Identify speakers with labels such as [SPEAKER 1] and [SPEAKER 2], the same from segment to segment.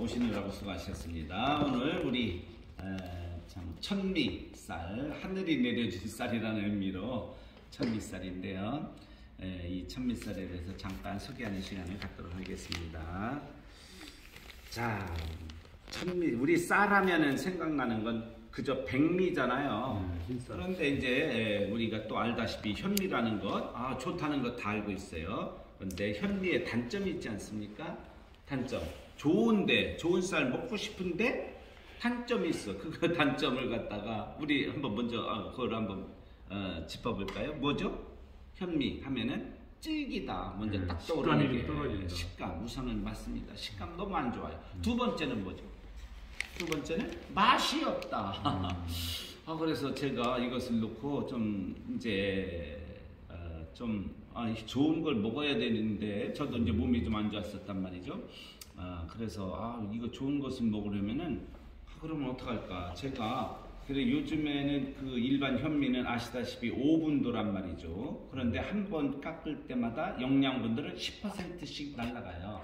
[SPEAKER 1] 오시느라고 수고하셨습니다. 오늘 우리 참 천미쌀, 하늘이 내려준 쌀이라는 의미로 천미쌀인데요. 이 천미쌀에 대해서 잠깐 소개하는 시간을 갖도록 하겠습니다. 자, 우리 쌀하면은 생각나는 건 그저 백미잖아요. 그런데 이제 우리가 또 알다시피 현미라는 것, 좋다는 것 다 알고 있어요. 그런데 현미의 단점이 있지 않습니까? 단점. 좋은데, 좋은 쌀 먹고 싶은데 단점이 있어. 그 단점을 갖다가 우리 한번 먼저 그걸 한번 짚어볼까요? 뭐죠? 현미 하면은 질기다. 먼저 딱 떠오르는 게 식감. 우선은 맞습니다. 식감 너무 안 좋아요. 두 번째는 뭐죠? 두 번째는 맛이 없다. 그래서 제가 이것을 놓고 좀 이제 좋은 걸 먹어야 되는데 저도 이제 몸이 좀 안 좋았었단 말이죠. 그래서 이거 좋은 것을 먹으려면은 그러면 어떡할까? 제가 그래 요즘에는 그 일반 현미는 아시다시피 5분도란 말이죠. 그런데 한 번 깎을 때마다 영양분들은 10%씩 날아가요.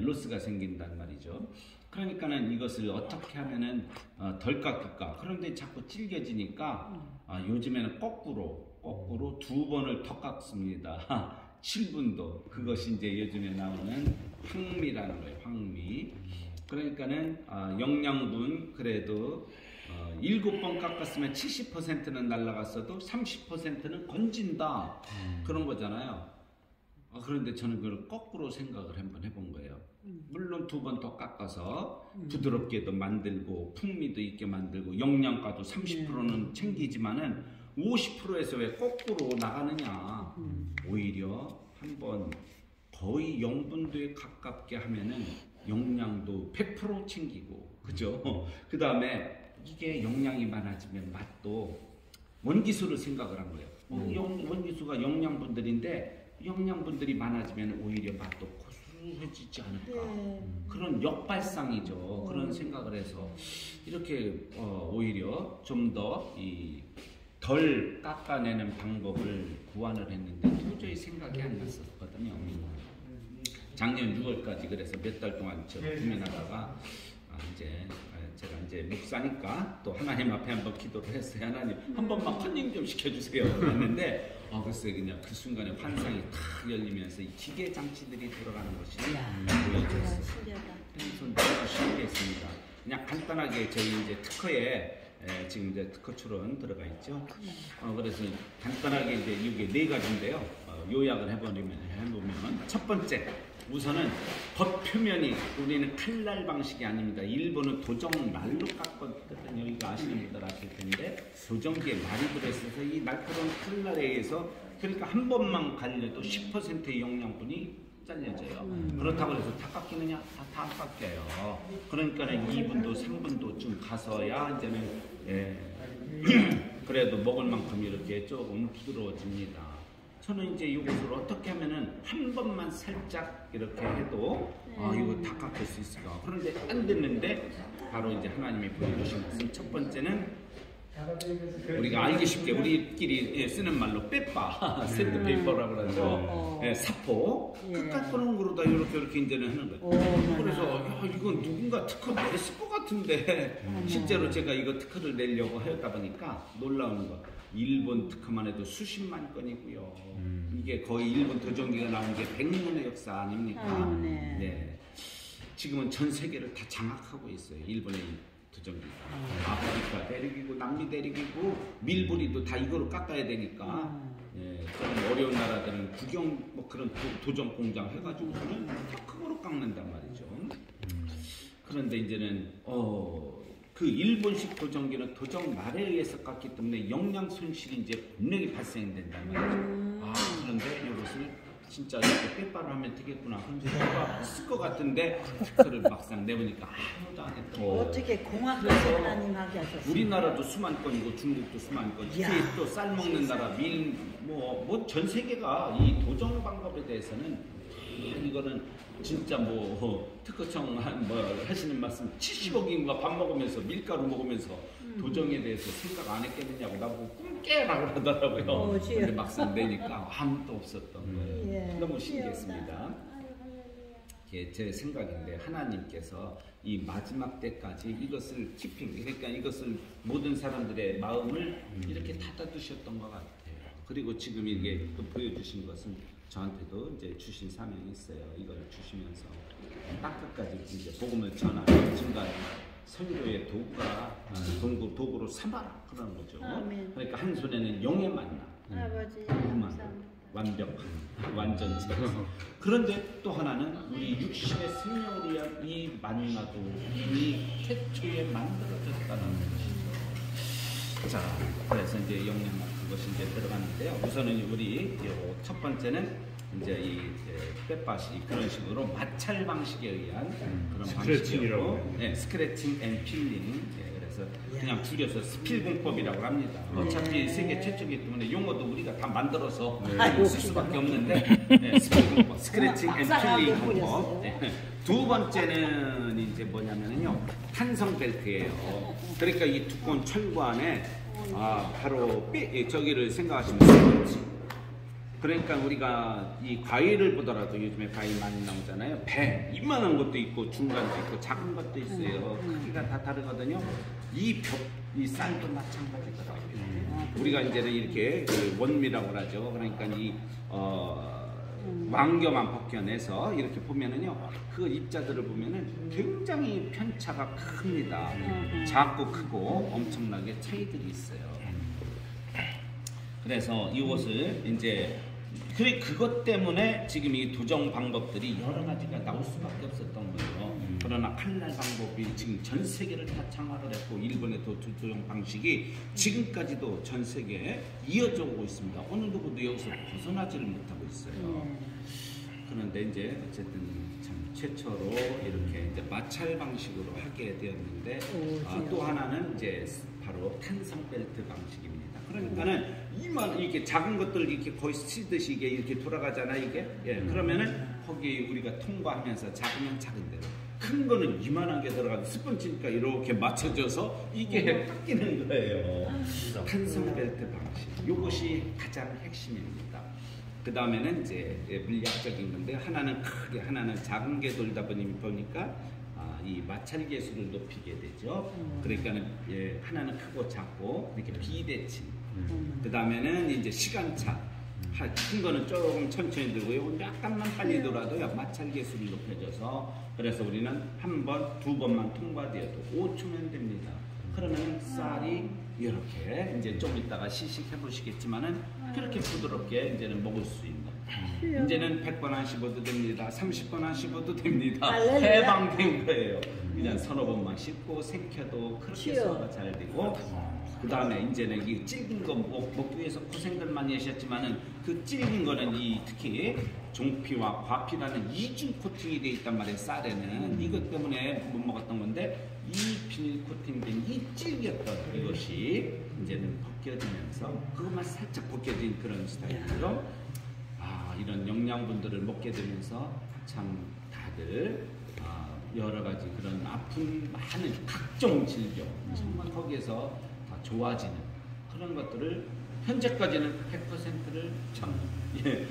[SPEAKER 1] 로스가 생긴단 말이죠. 그러니까는 이것을 어떻게 하면은 덜 깎을까? 그런데 자꾸 질겨지니까 요즘에는 거꾸로 두 번을 더 깎습니다. 7분도. 그것이 이제 요즘에 나오는 황미라는 거예요. 황미. 그러니까는 영양분 그래도 7번 깎았으면 70%는 날아갔어도 30%는 건진다. 그런 거잖아요. 그런데 저는 그걸 거꾸로 생각을 한번 해본 거예요. 물론 두 번 더 깎아서 부드럽게도 만들고 풍미도 있게 만들고 영양가도 30%는 챙기지만은 50%에서 왜 거꾸로 나가느냐. 오히려 한번 거의 0분도에 가깝게 하면은 영양도 100% 챙기고, 그죠? 그 다음에 이게 영양이 많아지면 맛도 원기수를 생각을 한 거예요. 원기수가 영양분들인데 영양분들이 많아지면 오히려 맛도 고소해지지 않을까. 그런 역발상이죠. 그런 생각을 해서 이렇게 오히려 좀 더 덜 깎아내는 방법을 구안을 했는데 도저히 생각이 안 났었거든요. 작년 6월까지 그래서 몇 달 동안 고민하다가 이제 제가 이제 목사니까 또 하나님 앞에 한번 기도를 했어요. 하나님 한 번만 컨닝 좀 시켜주세요. 그랬는데 글쎄 그냥 그 순간에 환상이 탁 열리면서 이 기계 장치들이 들어가는 것이 보여졌어요. 그래서 너무 신기했습니다. 그냥 간단하게 저희 이제 특허에 지금 이제 특허 출원 들어가 있죠. 그래서 간단하게 이제 이게 네 가지인데요. 요약을 해보면 첫 번째 우선은 겉표면이 우리는 칼날 방식이 아닙니다. 일본은 도정날로 깎거든요. 이거 아시는 분들 아실 텐데 도정기에 말이 들어있어서 이 날카로운 칼날에 의해서 그러니까 한 번만 갈려도 10%의 영양분이 잘려져요. 그렇다고 해서 다 깎이느냐? 다 안 깎여요. 그러니까는 2분도 3분도쯤 가서야 이제는 그래도 먹을 만큼 이렇게 조금 부드러워집니다. 저는 이제 이것을 어떻게 하면은 한 번만 살짝 이렇게 해도 이거 다 깎을 수 있을까? 그런데 안 됐는데 바로 이제 하나님이 보여주신 것은 첫 번째는 우리가 알기 쉽게 우리끼리 쓰는 말로 빼빠, 샌드페이퍼라고 그러죠. 사포. 그깟 그런 거로다 이렇게 이제는 하는 거예요. 그래서 이건 누군가 특허 냈을 것 같은데 실제로 제가 이거 특허를 내려고 하였다 보니까 놀라운 거. 일본 특허만 해도 수십만 건이고요. 이게 거의 일본 도정기가 나온 게 100년의 역사 아닙니까? 네. 지금은 전 세계를 다 장악하고 있어요. 일본의 도정기가. 아프리카 대륙이고 남미 대륙이고 밀보리도 다 이거로 깎아야 되니까 좀 어려운 나라들은 국영 그런 도정 공장 해가지고서는 다 그거로 깎는단 말이죠. 그런데 이제는 그 일본식 도정기는 도정 말에 의해서 깎기 때문에 영양 손실이 이제 분명히 발생된단 말이죠. 그런데 이것을 진짜 이렇게 빼빠로 하면 되겠구나. 그런데 뭐가 있을 것 같은데 특허를 막상 내보니까 아무도 안 했던 거예요.
[SPEAKER 2] 어떻게 공학을 하나님하게 하셨어요?
[SPEAKER 1] 우리나라도 수만 건이고 중국도 수만 건. 특히 또 쌀 먹는 나라 전 세계가 이 도정 방법에 대해서는 이거는 진짜 특허청 하시는 말씀 70억 인구가 밥 먹으면서 밀가루 먹으면서 도정에 대해서 생각 안 했겠느냐고 나보고 꿈깨라고 하더라고요. 근데 막상 내니까 아무도 없었던 거예요. 너무 신기했습니다. 제 생각인데 하나님께서 이 마지막 때까지 이것을 키핑, 그러니까 이것을 모든 사람들의 마음을 이렇게 닫아두셨던 것 같아요. 그리고 지금 이게 또 보여주신 것은 저한테도 이제 주신 사명이 있어요. 이걸 주시면서 땅끝까지 이제 복음을 전하는 중간 선교의 도구로 삼아라 그러는 거죠.
[SPEAKER 2] 아멘.
[SPEAKER 1] 그러니까 한 손에는 영의 만나,
[SPEAKER 2] 아버지
[SPEAKER 1] 완벽한 완전체. 그런데 또 하나는 우리 육신의 생명을 위한 이 만나도 이 태초에 만들어졌다는 것이죠. 자, 그래서 이제 영양 같은 것이 이제 들어가는데요. 우선은 우리 첫 번째는 이제 이 빼빠시 그런 식으로 마찰 방식에 의한 그런 방식이고, 네, 스크래칭 앤 필링. 그래서 그냥 줄여서 스필 공법이라고 합니다. 어차피 세계 최초이기 때문에 용어도 우리가 다 만들어서 쓸 수밖에 없는데, 네, 스필 공법, 스크래칭 앤 필링 공법. 네. 두 번째는 이제 뭐냐면요, 탄성 벨트예요. 그러니까 이 두꺼운 철구 안에 바로 저기를 생각하시면 스포츠. 그러니까 우리가 이 과일을 보더라도 요즘에 과일 많이 나오잖아요. 배 이만한 것도 있고 중간도 있고 작은 것도 있어요. 크기가 다 다르거든요. 이 쌀도 마찬가지더라고요. 우리가 이제는 이렇게 원미라고 하죠. 그러니까 이 왕겨만 벗겨내서 이렇게 보면은요, 그 입자들을 보면은 굉장히 편차가 큽니다. 작고 크고 엄청나게 차이들이 있어요. 그래서 이것을 이제 그것 때문에 지금 이 도정 방법들이 여러 가지가 나올 수밖에 없었던 거예요. 그러나 칼날 방법이 지금 전 세계를 다 장악을 했고, 일본의 도정 방식이 지금까지도 전 세계에 이어져 오고 있습니다. 어느 누구도 여기서 벗어나지를 못하고 있어요. 그런데 이제 어쨌든 참 최초로 이렇게 이제 마찰 방식으로 하게 되었는데, 또 하나는 이제 바로 탄성 벨트 방식입니다. 그러니까는 이렇게 작은 것들 이렇게 거의 스치듯이 이게 이렇게 돌아가잖아, 이게. 예, 그러면은 거기 우리가 통과하면서 작으면 작은 대로, 큰 거는 이만하게 들어가도 스펀지니까 이렇게 맞춰져서 이게 바뀌는 거예요. 탄성 벨트 방식. 이것이 가장 핵심입니다. 그 다음에는 이제 물리학적인 건데, 하나는 크게, 하나는 작은 게 돌다 보니까 이 마찰 계수를 높이게 되죠. 그러니까는 하나는 크고 작고 이렇게 비대칭. 그 다음에는 이제 시간차. 큰 거는 조금 천천히 들고 이건 약간만 빨리 돌아도요, 마찰 계수를 높여줘서, 그래서 우리는 한 번, 두 번만 통과되어도 5초면 됩니다. 그러면 쌀이 이렇게 이제 좀 이따가 시식해 보시겠지만은 그렇게 부드럽게 이제는 먹을 수 있는. 이제는 100번 안 씹어도 됩니다. 30번 안 씹어도 됩니다. 해방된 거예요. 그냥 서너 번만 씹고 생켜도 그렇게 소화가 잘 되고, 그 다음에 이제는 이 질긴 거 먹기 위해서 고생들 많이 하셨지만은 그 질긴 거는 특히 종피와 과피라는 이중 코팅이 되어 있단 말이에요. 쌀에는 이것 때문에 못 먹었던 건데, 이 비닐 코팅된 이 질겼던 이것이 이제는 벗겨지면서 그것만 살짝 벗겨진 그런 스타일이죠. 이런 영양분들을 먹게 되면서 참 다들 여러 가지 그런 아픈 많은 각종 질병 정말 거기에서 다 좋아지는 그런 것들을 현재까지는 100%를 참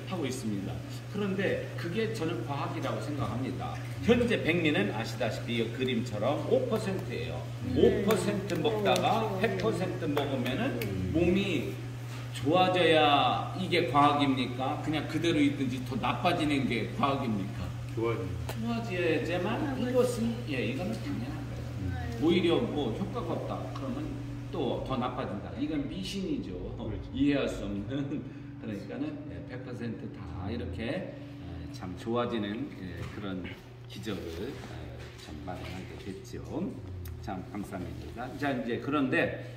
[SPEAKER 1] 하고 있습니다. 그런데 그게 저는 과학이라고 생각합니다. 현재 백미는 아시다시피 이 그림처럼 5%예요. 5% 먹다가 100% 먹으면은 몸이 좋아져야 이게 과학입니까? 그냥 그대로 있든지 더 나빠지는 게 과학입니까? 좋아져야지만 이것은 이거는 당연한 거예요. 오히려 뭐 효과가 없다 그러면 또 더 나빠진다. 이건 미신이죠. 이해할 수 없는. 그러니까는 100% 다 이렇게 참 좋아지는 그런 기적을 참 마련하게 됐죠. 참 감사합니다. 자, 이제 그런데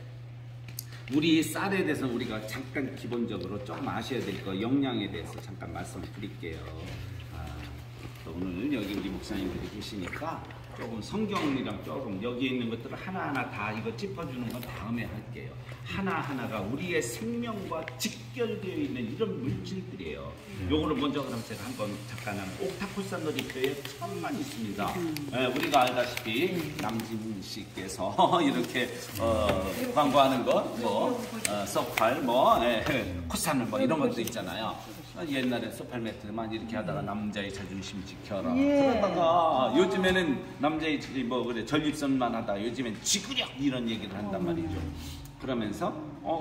[SPEAKER 1] 우리 쌀에 대해서 우리가 잠깐 기본적으로 조금 아셔야 될 거, 영양에 대해서 잠깐 말씀드릴게요. 오늘 여기 우리 목사님들이 계시니까 조금 성경이랑 조금 여기 있는 것들을 하나하나 다 이거 짚어주는 건 다음에 할게요. 하나하나가 우리의 생명과 직결되어 있는 이런 물질들이에요. 요거를 먼저 그럼 제가 한번 잠깐 옥타코산 놀이터에 처음만 있습니다. 우리가 알다시피 남진 씨께서 이렇게 광고하는 것, 뭐 석팔, 뭐 코산을 뭐 이런 것도 있잖아요. 옛날에 소팔매트만 이렇게 하다가 남자의 자존심 지켜라.
[SPEAKER 2] 예.
[SPEAKER 1] 그러다가 요즘에는 남자의 뭐 그래 전립선만 하다 요즘엔 지구력 이런 얘기를 한단 말이죠. 그러면서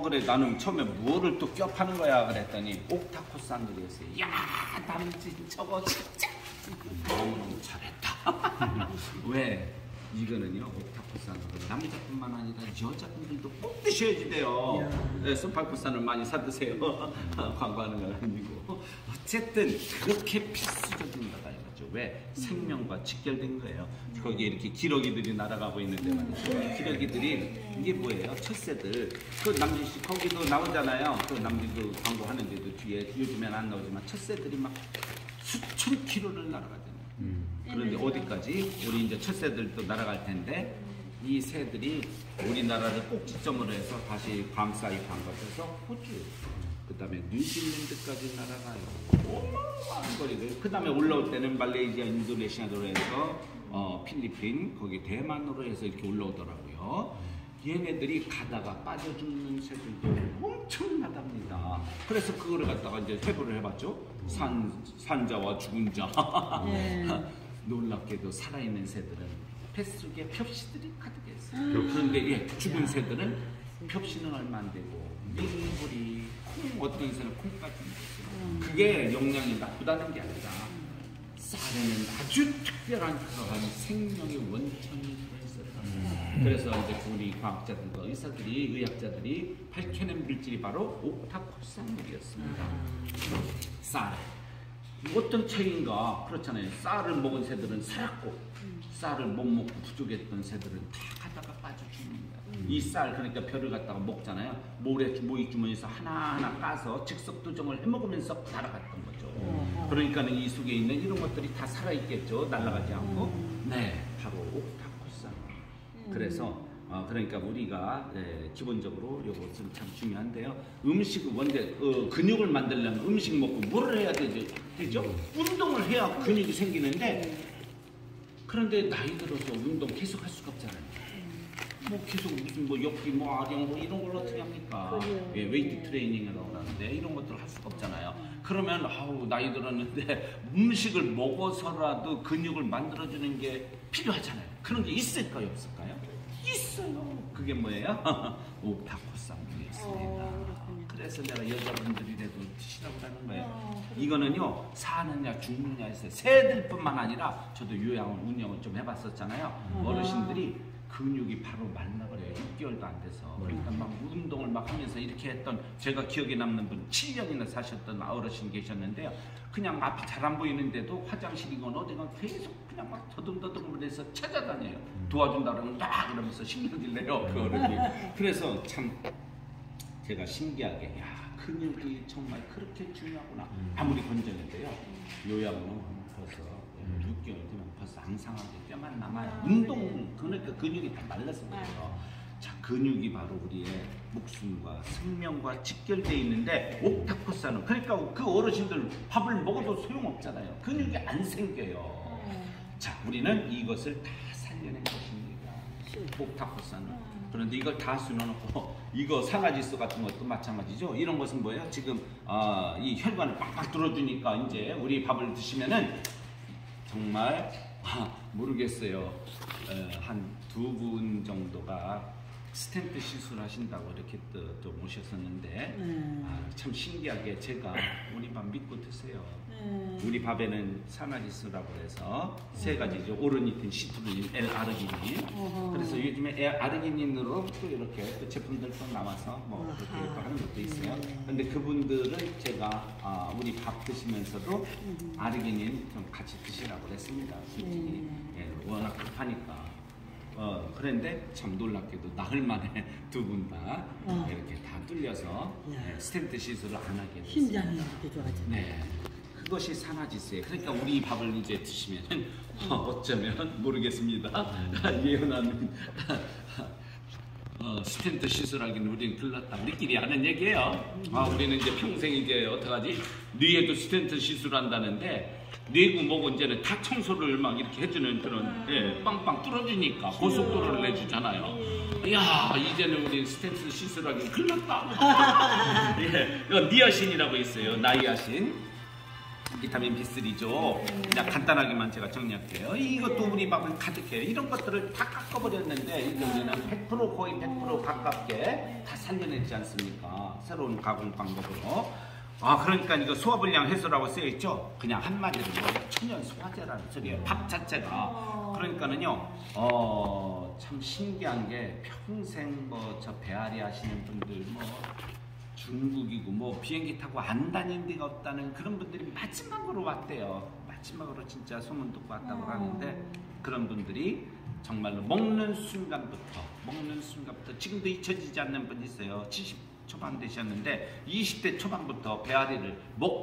[SPEAKER 1] 그래 나는 처음에 무엇을 또 껴파는 거야 그랬더니 옥타코스 한글이었어요. 야 남진 저거 진짜 너무너무 잘했다. 왜? 이거는요 옥타코스 한글 남자뿐만 아니라 여자분들도 꼭 드셔야지 돼요. 네, 소팔코스를 많이 사 드세요. 광고하는 건 아니고 어쨌든 그렇게 필수적인 거다 이거죠. 왜? 생명과 직결된 거예요. 거기에 이렇게 기러기들이 날아가고 있는데 말이죠. 기러기들이 이게 뭐예요? 철새들. 그 남진 씨 거기도 나오잖아요. 그 남진 그 광고 하는데도 뒤에 요즘엔 안 나오지만 철새들이 막 수천 킬로를 날아가잖아요. 그런데 어디까지? 우리 이제 철새들도 날아갈 텐데 이 새들이 우리나라를 꼭지점으로 해서 다시 밤사이 반갑해서 호주, 그 다음에 뉴질랜드까지 날아가요. 어마어마한 거리를. 그 다음에 올라올 때는 말레이시아, 인도네시아로 해서 필리핀, 거기 대만으로 해서 이렇게 올라오더라고요. 얘네들이 가다가 빠져 죽는 새들도 엄청나답니다. 그래서 그거를 갖다가 이제 해부를 해봤죠. 산자와 죽은 자. 놀랍게도 살아있는 새들은 뱃속에 벽시들이 가득했어요. 그런데 죽은 새들은 벽시는 얼마 안 되고 밀물이 콩, 어떤 새는 콩까지 있어요. 그게 영양이 나쁘다는 게 아니라 쌀에는 아주 특별한 그러한 생명의 원천이 들어있어요. 그래서 이제 우리 과학자들과 의사들이, 의학자들이 밝혀낸 물질이 바로 옥타코산물이었습니다. 쌀. 어떤 차이인가? 그렇잖아요. 쌀을 먹은 새들은 살았고 쌀을 못 먹고 부족했던 새들은 다 가다가 빠져 죽는다. 이 쌀 그러니까 벼를 갖다가 먹잖아요. 모이 주머니에서 하나하나 까서 즉석 도정을 해먹으면서 날아갔던 거죠. 그러니까는 이 속에 있는 이런 것들이 다 살아있겠죠. 날아가지 않고. 네, 바로 옥타코산. 그래서 그러니까 우리가 기본적으로 이것은 참 중요한데요. 음식을 원래 근육을 만들려면 음식 먹고 뭐를 해야 되죠? 운동을 해야 근육이 생기는데 그런데 나이 들어서 운동 계속 할 수가 없잖아요. 뭐 계속 무슨 뭐 역기 뭐 아령 뭐 이런 걸 어떻게 합니까? 예, 웨이트 트레이닝이라고 하는데 이런 것들을 할 수가 없잖아요. 그러면 아우 나이 들었는데 음식을 먹어서라도 근육을 만들어주는 게 필요하잖아요. 그런 게 있을까요, 없을까요? 있어요. 그게 뭐예요? 옥타코산물이었습니다. 그래서 내가 여자분들이라도 드시라고 하는 거예요. 이거는요 사느냐 죽느냐 했어요. 새들뿐만 아니라 저도 운영을 좀 해봤었잖아요. 어르신들이 근육이 바로 말라버려요. 6개월도 안 돼서. 그러니까 막 운동을 막 하면서 이렇게 했던 제가 기억에 남는 분 7년이나 사셨던 어르신 계셨는데요. 그냥 앞이 잘 안 보이는데도 화장실이건 어디건 계속 그냥 막 더듬더듬을 해서 찾아다녀요. 도와준다 그러면 딱 이러면서 신경질 내요. 그 어른이. 그래서 참 제가 신기하게 야 근육이 정말 그렇게 중요하구나. 아무리 건전해도요. 요양은 벌써 6개월 되면 벌써 앙상하게 뼈만 남아요. 운동 그러니까 근육이 다 말라서 그래요. 자, 근육이 바로 우리의 목숨과 생명과 직결되어 있는데 옥타코산은 그러니까 그 어르신들 밥을 먹어도 소용없잖아요. 근육이 안 생겨요. 자, 우리는 이것을 다 살려낸 것입니다. 옥타코산은. 그런데 이걸 다 수놓고 이거 산화질소 같은 것도 마찬가지죠. 이런 것은 뭐예요? 지금 이 혈관을 빡빡 뚫어주니까 이제 우리 밥을 드시면은 정말 모르겠어요. 한 2분 정도가 스텐트 시술하신다고 이렇게 또 모셨었는데 참 신기하게 제가 우리 밥 믿고 드세요. 우리 밥에는 산화질소라고 해서 세 가지죠. 오르니틴, 시트루닌, L-아르기닌. 그래서 요즘에 L-아르기닌으로 또 이렇게 또 제품들 또 나와서 뭐 그렇게 또 하는 것도 있어요. 근데 그분들은 제가 우리 밥 드시면서도 아르기닌 좀 같이 드시라고 했습니다. 솔직히 워낙 급하니까. 그런데 참 놀랍게도 나흘 만에 두 분 다 이렇게 다 뚫려서 스텐트 시술을 안 하게 됐습니다.
[SPEAKER 2] 심장이 이렇게 좋아져.
[SPEAKER 1] 네. 그것이 산화질소예요. 그러니까 우리 밥을 이제 드시면 어쩌면 모르겠습니다. 예언하는 스텐트 시술하기는 우리는 글렀다. 우리끼리 하는 얘기예요. 우리는 이제 평생 이제 어떡하지? 뇌에도 스텐트 시술한다는데 뇌고 뭐고 이제는 다 청소를 막 이렇게 해주는 그런 빵빵 뚫어주니까 고속도로를 내주잖아요. 이야 이제는 우리 스텐트 시술하기 글렀다. 이거 니아신이라고 있어요. 나이아신. 비타민 B3죠. 그냥 간단하게만 제가 정리할게요. 이것도 우리 밥은 가득해요. 이런 것들을 다 깎아버렸는데 이제 우리는 100% 거의 100% 가깝게 다 살려냈지 않습니까? 새로운 가공 방법으로. 그러니까 이거 소화불량 해소라고 쓰여있죠? 그냥 한마디로 천연 소화제라는 소리예요. 밥 자체가. 그러니까는요, 참 신기한 게 평생 뭐 저 배앓이 하시는 분들 뭐 중국이고 뭐 비행기 타고 안 다닌 데가 없다는 그런 분들이 마지막으로 왔대요. 마지막으로 진짜 소문 듣고 왔다고 하는데 그런 분들이 정말로 먹는 순간부터 지금도 잊혀지지 않는 분이 있어요. 70 초반 되셨는데 20대 초반부터 배앓이를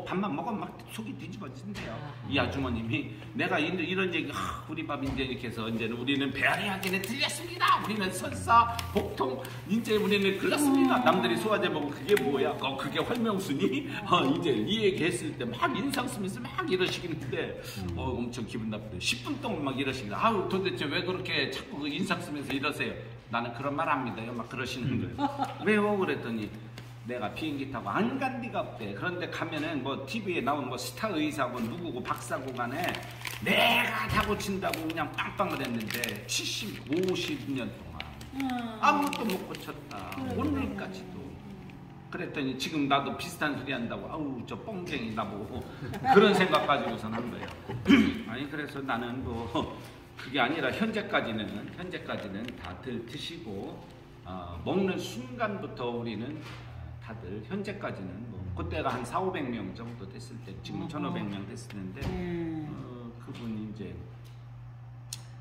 [SPEAKER 1] 밥만 먹으면 막 속이 뒤집어진대요. 이 아주머님이 내가 이런 얘기 우리 밥 이제 이렇게 해서 이제는 우리는 배앓이 하기는 틀렸습니다. 우리는 설사 복통 이제 우리는 글렀습니다. 남들이 소화제 먹고 그게 뭐야? 그게 활명수니? 이제 이 얘기 했을 때 막 인상 쓰면서 막 이러시는데 엄청 기분 나쁘대요. 10분 동안 막 이러시는데 아유 도대체 왜 그렇게 자꾸 그 인상 쓰면서 이러세요? 나는 그런 말 안 믿어요. 막 그러시는 거예요. 왜요? 그랬더니 내가 비행기 타고 안 간 데가 없대. 그런데 가면은 뭐 TV에 나오는 뭐 스타 의사고 누구고 박사고 간에 내가 다 고친다고 그냥 빵빵을 했는데 50년 동안 아무것도 못 고쳤다. 오늘까지도. 그랬더니 지금 나도 비슷한 소리 한다고 아우 저 뻥쟁이 나보고 그런 생각 가지고선 한 거예요. 아니 그래서 나는 뭐 그게 아니라 현재까지는 다들 드시고 먹는 순간부터 우리는 다들 현재까지는 뭐 그때가 한 4,500명 정도 됐을 때 지금 1,500명 됐었는데 그분이 이제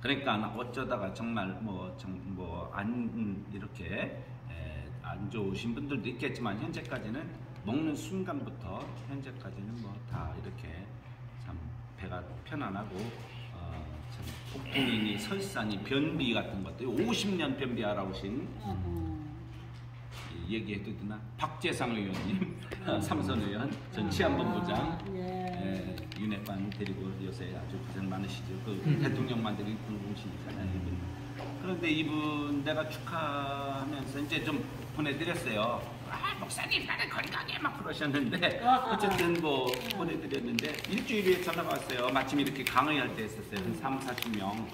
[SPEAKER 1] 그러니까 어쩌다가 정말 안 이렇게 안 좋으신 분들도 있겠지만 현재까지는 먹는 순간부터 현재까지는 뭐 다 이렇게 참 배가 편안하고 참 복통이니 설사니 변비 같은 것들 50년 변비하라고 하신 얘기해도 되나? 박재상 의원님, 삼선 의원, 전 치안본부장, 윤핵관 데리고 요새 아주 고생 많으시죠. 그 대통령만 데리고 공공시니까요. 그런데 이분 내가 축하하면서 이제 좀 보내드렸어요. 목사님 나는 건강해 막 그러셨는데 어쨌든 뭐 보내드렸는데 일주일에 전화가 왔어요. 마침 이렇게 강의할 때 했었어요. 한 30-40명.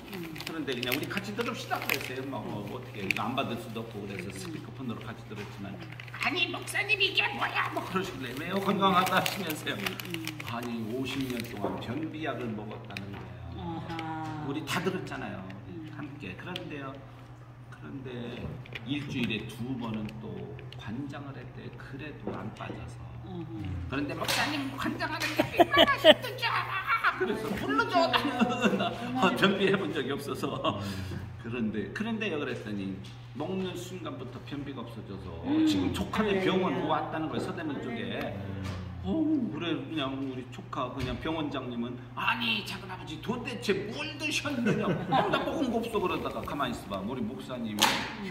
[SPEAKER 1] 그런데 그냥 우리 같이 들읍시다 그랬어요. 뭐 어떻게 이거 안 받을 수도 없고 그래서 스피커폰으로 같이 들었지만 아니 목사님 이게 뭐야 뭐 그러실래 왜요 건강하다 하시면서요. 아니 50년 동안 변비약을 먹었다는 거예요. 우리 다 들었잖아요. 함께. 그런데 일주일에 2번은 또 관장을 했대. 그래도 안 빠져서. 그런데 목사님 관장하는데 얼마나 힘든 줄 알아. 그래서 불러줘 나는 변비해본 적이 없어서. 그런데요 그랬더니 먹는 순간부터 변비가 없어져서 지금 조카네 병원 왔다는 거예요. 서대문 쪽에. 그래 그냥 우리 조카 그냥 병원장님은 아니 작은아버지 도대체 뭘 드셨느냐 나 먹은 거 없어 그러다가 가만히 있어봐 우리 목사님이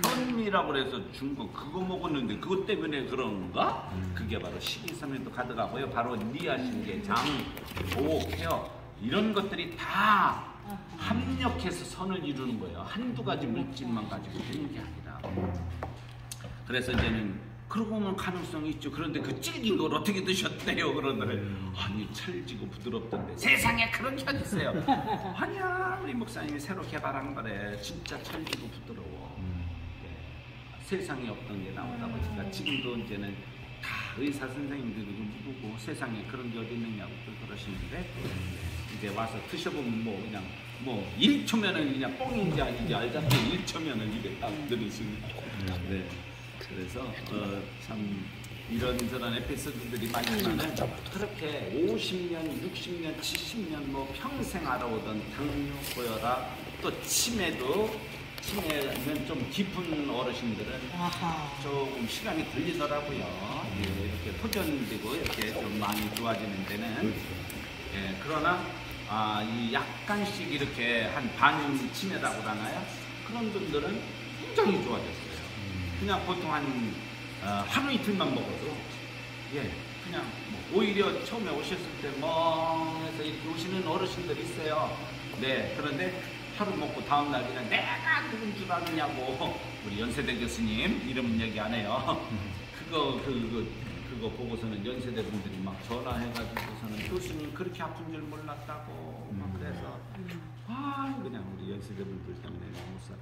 [SPEAKER 1] 현미라고 해서 준 거 그거 먹었는데 그것 때문에 그런가? 그게 바로 식이섬유도 가득하고요 바로 니아신계 장, 오, 케어 이런 것들이 다 합력해서 선을 이루는 거예요. 한두 가지 물질만 가지고 되는 게 아니라. 그래서 이제는 그러고 보면 가능성이 있죠. 그런데 그 질긴 걸 어떻게 드셨대요? 그러더래. 아니 찰지고 부드럽던데 세상에 그런 게 있어요. 아니야 우리 목사님이 새로 개발한 거래. 진짜 찰지고 부드러워. 세상에 없던 게 나오다 보니까 지금도 이제는 다 의사 선생님들이고 누구고 세상에 그런 게 어디 있느냐고 그러시는데 이제 와서 드셔보면 뭐 그냥 뭐 1초면은 그냥 뻥인지 아닌지 알자면 1초면은 입에 딱 들으시는 네. 그래서 참 이런저런 에피소드들이 많지만은 그렇게 50년, 60년, 70년 뭐 평생 알아오던 당뇨, 고혈압 또 치매는 좀 깊은 어르신들은 조금 시간이 걸리더라고요. 이렇게 호전되고 이렇게 좀 많이 좋아지는 데는 그러나 이 약간씩 이렇게 한 반 치매라고 하나요? 그런 분들은 굉장히 좋아졌어요. 그냥 보통 한 하루 이틀만 먹어도 그냥 뭐 오히려 처음에 오셨을 때 멍해서 이렇게 오시는 어르신들이 있어요. 네, 그런데 하루 먹고 다음날 그냥 내가 누군 줄 아느냐고 우리 연세대 교수님 이름 얘기 안 해요. 그거 그거 보고서는 연세대 분들이 막 전화해가지고서는 교수님 그렇게 아픈 줄 몰랐다고 막 그래서 그냥 우리 연세대 분들 때문에 못 살아.